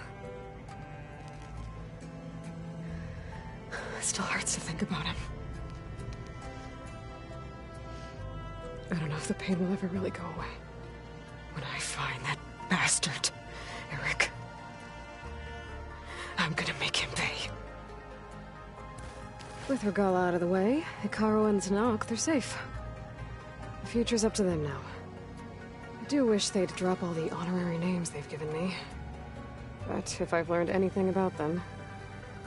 It still hurts to think about him. I don't know if the pain will ever really go away. When I find that bastard, Eric, I'm gonna make him pay. With Regala out of the way, Hikaru and Zanok, they're safe. The future's up to them now. I do wish they'd drop all the honorary names they've given me. But if I've learned anything about them,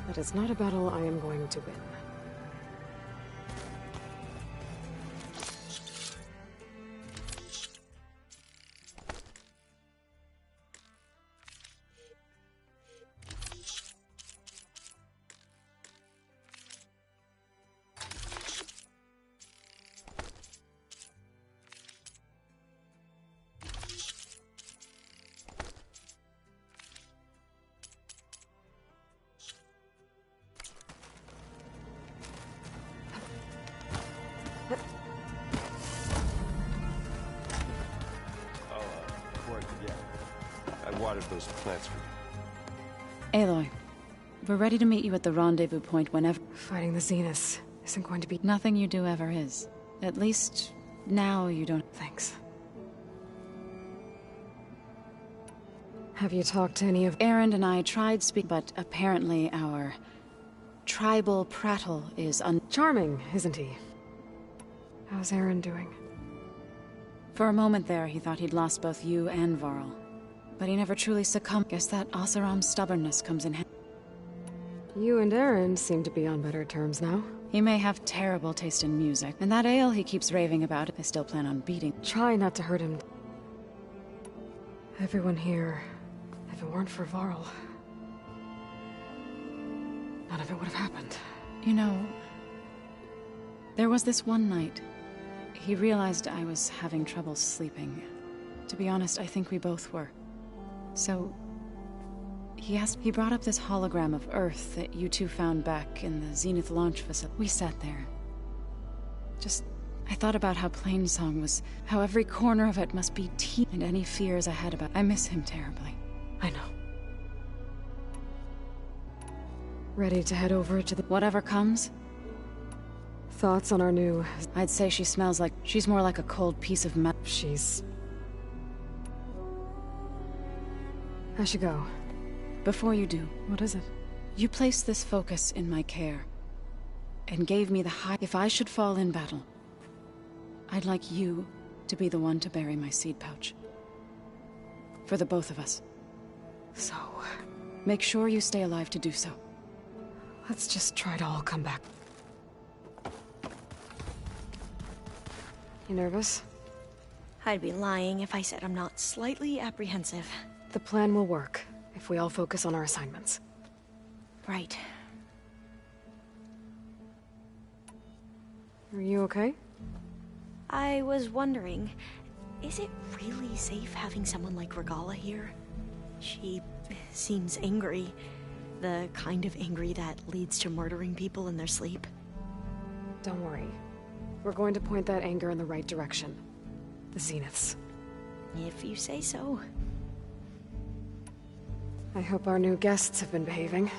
that is not a battle I am going to win. Those plants for you. Aloy, we're ready to meet you at the rendezvous point whenever... Fighting the Zeniths isn't going to be... Nothing you do ever is. At least, now you don't... Thanks. Have you talked to any of... Erend and I tried but apparently our tribal prattle is Charming, isn't he? How's Erend doing? For a moment there, he thought he'd lost both you and Varl. But he never truly succumbed. Guess that Oseram's stubbornness comes in handy. You and Erend seem to be on better terms now. He may have terrible taste in music, and that ale he keeps raving about, I still plan on beating. Try not to hurt him. Everyone here, if it weren't for Varl, none of it would have happened. You know, there was this one night. He realized I was having trouble sleeping. To be honest, I think we both were. So, he brought up this hologram of Earth that you two found back in the Zenith launch facility. We sat there. I thought about how Plainsong was, how every corner of it must be and any fears I had about. I miss him terribly. I know. Ready to head over to the... Whatever comes? Thoughts on our new... I'd say she smells like... She's more like a cold piece of metal. I should go. Before you do. What is it? You placed this focus in my care. And gave me the high... If I should fall in battle, I'd like you to be the one to bury my seed pouch. For the both of us. So... Make sure you stay alive to do so. Let's just try to all come back. You nervous? I'd be lying if I said I'm not slightly apprehensive. The plan will work, if we all focus on our assignments. Right. Are you okay? I was wondering, is it really safe having someone like Regala here? She seems angry. The kind of angry that leads to murdering people in their sleep. Don't worry. We're going to point that anger in the right direction. The Zeniths. If you say so. I hope our new guests have been behaving.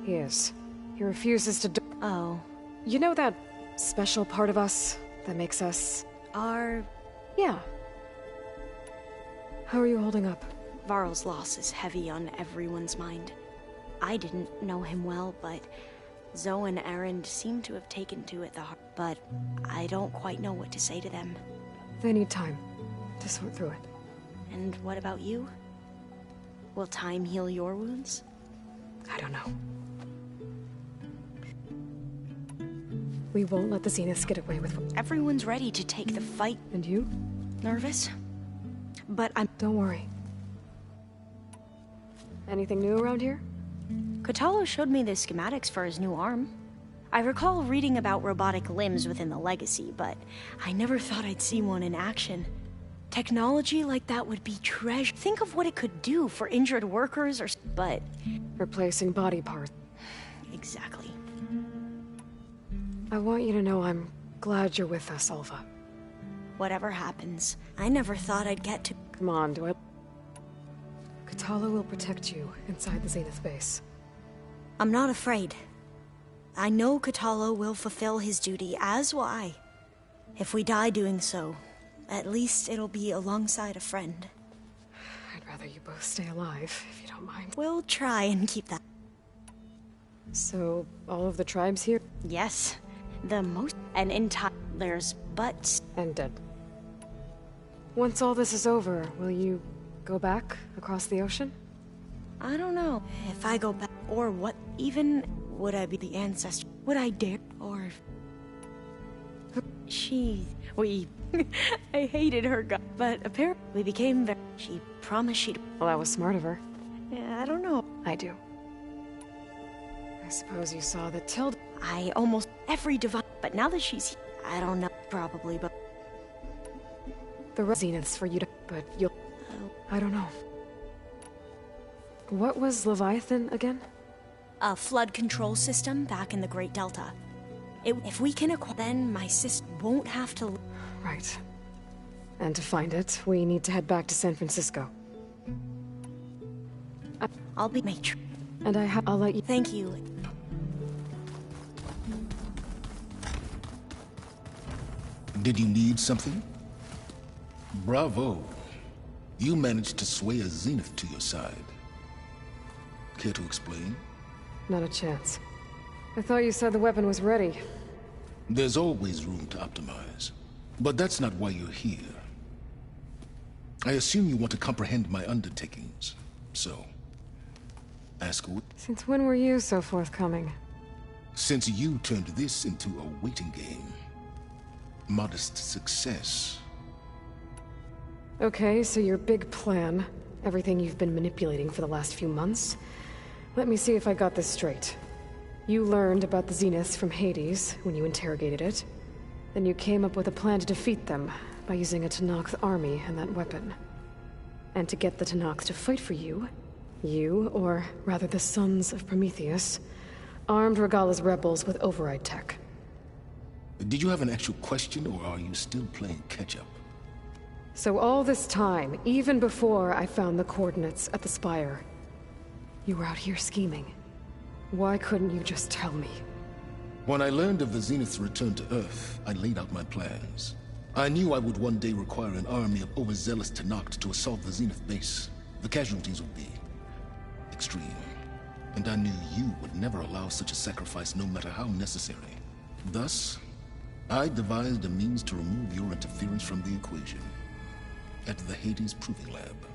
He is. He refuses to do— Oh. You know that special part of us that makes us... Yeah. How are you holding up? Varl's loss is heavy on everyone's mind. I didn't know him well, but Zoe and Erend seem to have taken to it the hard. But I don't quite know what to say to them. They need time to sort through it. And what about you? Will time heal your wounds? I don't know. We won't let the Zeniths get away with... Everyone's ready to take the fight. And you? Nervous? But I'm... Don't worry. Anything new around here? Kotallo showed me the schematics for his new arm. I recall reading about robotic limbs within the Legacy, but I never thought I'd see one in action. Technology like that would be treasure. Think of what it could do for injured workers or... But... Replacing body parts. Exactly. I want you to know I'm glad you're with us, Alva. Whatever happens, I never thought I'd get to... Come on, do it. Kotallo will protect you inside the Zenith base. I'm not afraid. I know Kotallo will fulfill his duty, as will I. If we die doing so, at least it'll be alongside a friend. I'd rather you both stay alive, if you don't mind. We'll try and keep that. So, all of the tribes here? Yes. The most... And in time, there's but... And dead. Once all this is over, will you go back across the ocean? I don't know. If I go back, or what, even would I be the ancestor? Would I dare? Or... I hated her, but apparently we became very... She promised she'd... Well, that was smart of her. Yeah, I don't know. I do. I suppose you saw that Tilda... I almost... Every divine... But now that she's... I don't know, probably, but... The Zeniths for you to... But you'll... I don't know. What was Leviathan again? A flood control system back in the Great Delta. If we can acquire... Then my sister won't have to... Right. And to find it, we need to head back to San Francisco. I'll be matron. And I'll let you... Thank you. Did you need something? Bravo. You managed to sway a Zenith to your side. Care to explain? Not a chance. I thought you said the weapon was ready. There's always room to optimize. But that's not why you're here. I assume you want to comprehend my undertakings. So, ask away. Since when were you so forthcoming? Since you turned this into a waiting game. Modest success. Okay, so your big plan, everything you've been manipulating for the last few months. Let me see if I got this straight. You learned about the Zeniths from Hades when you interrogated it. Then you came up with a plan to defeat them by using a Tenakth army and that weapon. And to get the Tenakth to fight for you, or rather the Sons of Prometheus, armed Regalla's rebels with override tech. Did you have an actual question, or are you still playing catch-up? So all this time, even before I found the coordinates at the Spire, you were out here scheming. Why couldn't you just tell me? When I learned of the Zenith's return to Earth, I laid out my plans. I knew I would one day require an army of overzealous Tenakth to assault the Zenith base. The casualties would be extreme. And I knew you would never allow such a sacrifice, no matter how necessary. Thus, I devised a means to remove your interference from the equation. At the Hades Proving Lab.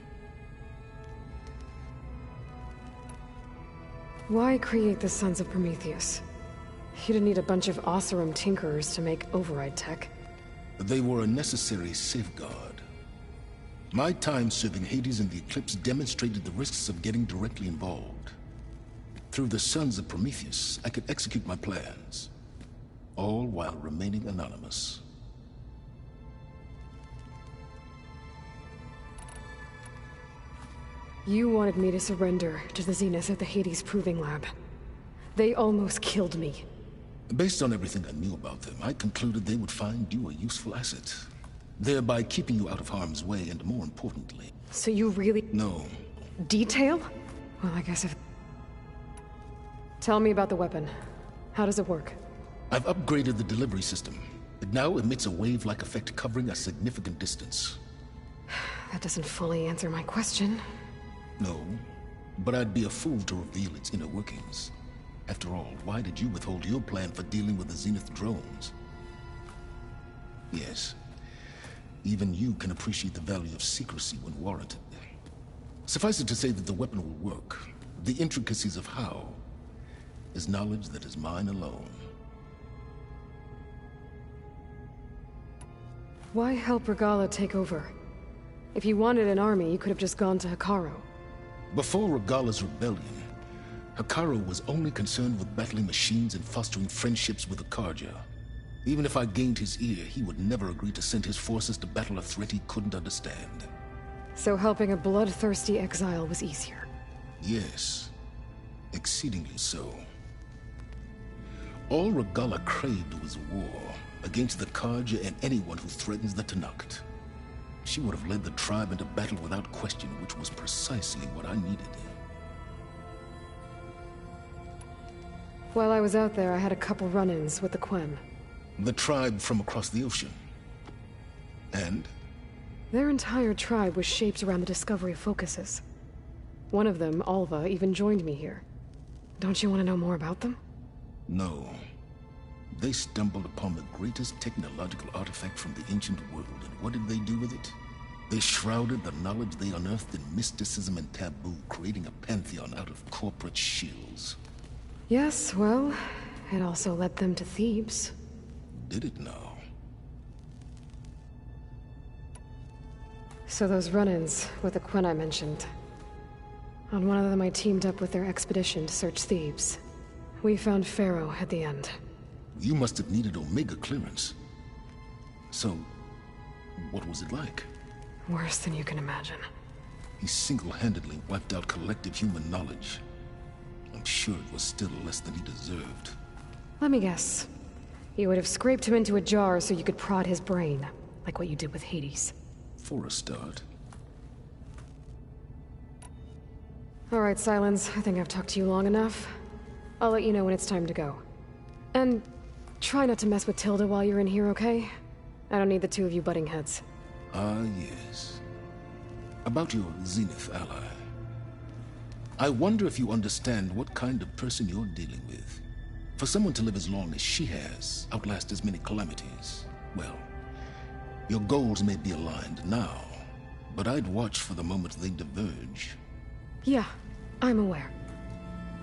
Why create the Sons of Prometheus? You didn't need a bunch of Oseram tinkerers to make override tech. They were a necessary safeguard. My time serving Hades in the Eclipse demonstrated the risks of getting directly involved. Through the Sons of Prometheus, I could execute my plans, all while remaining anonymous. You wanted me to surrender to the Zeniths at the Hades Proving Lab. They almost killed me. Based on everything I knew about them, I concluded they would find you a useful asset, thereby keeping you out of harm's way, and more importantly... So you really... No. Detail? Well, I guess if... Tell me about the weapon. How does it work? I've upgraded the delivery system. It now emits a wave-like effect covering a significant distance. That doesn't fully answer my question. No, but I'd be a fool to reveal its inner workings. After all, why did you withhold your plan for dealing with the Zenith drones? Yes, even you can appreciate the value of secrecy when warranted. Suffice it to say that the weapon will work. The intricacies of how is knowledge that is mine alone. Why help Regalla take over? If you wanted an army, you could have just gone to Hekarro. Before Regalla's rebellion, Hekarro was only concerned with battling machines and fostering friendships with the Karja. Even if I gained his ear, he would never agree to send his forces to battle a threat he couldn't understand. So helping a bloodthirsty exile was easier? Yes, exceedingly so. All Regalla craved was war against the Karja and anyone who threatens the Tenakth. She would have led the tribe into battle without question, which was precisely what I needed. While I was out there, I had a couple run-ins with the Quen. The tribe from across the ocean. And? Their entire tribe was shaped around the discovery of focuses. One of them, Alva, even joined me here. Don't you want to know more about them? No. They stumbled upon the greatest technological artifact from the ancient world, and what did they do with it? They shrouded the knowledge they unearthed in mysticism and taboo, creating a pantheon out of corporate shills. Yes, well, it also led them to Thebes. Did it now? So those run-ins with the Quen I mentioned. On one of them I teamed up with their expedition to search Thebes. We found Pharaoh at the end. You must have needed Omega clearance. So, what was it like? Worse than you can imagine. He single-handedly wiped out collective human knowledge. I'm sure it was still less than he deserved. Let me guess. You would have scraped him into a jar so you could prod his brain, like what you did with Hades. For a start. All right, Silence. I think I've talked to you long enough. I'll let you know when it's time to go. And try not to mess with Tilda while you're in here, okay? I don't need the two of you butting heads. Ah, yes. About your Zenith ally. I wonder if you understand what kind of person you're dealing with. For someone to live as long as she has, outlast as many calamities, well, your goals may be aligned now, but I'd watch for the moment they diverge. Yeah, I'm aware.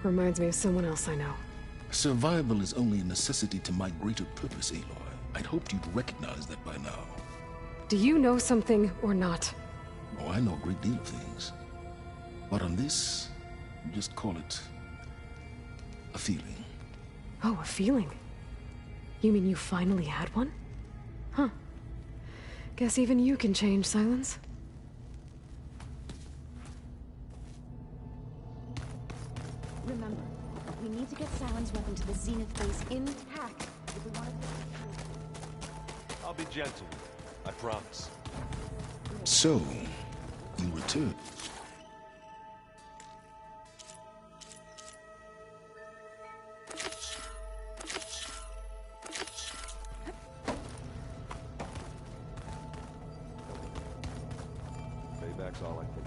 Reminds me of someone else I know. Survival is only a necessity to my greater purpose, Aloy. I'd hoped you'd recognize that by now. Do you know something or not? Oh, I know a great deal of things. But on this, just call it a feeling. Oh, a feeling? You mean you finally had one? Huh. Guess even you can change, Silence. Remember, we need to get Silence weapon to the Zenith base intact if we want to... I'll be gentle. I promise. So, you return. Payback's all I can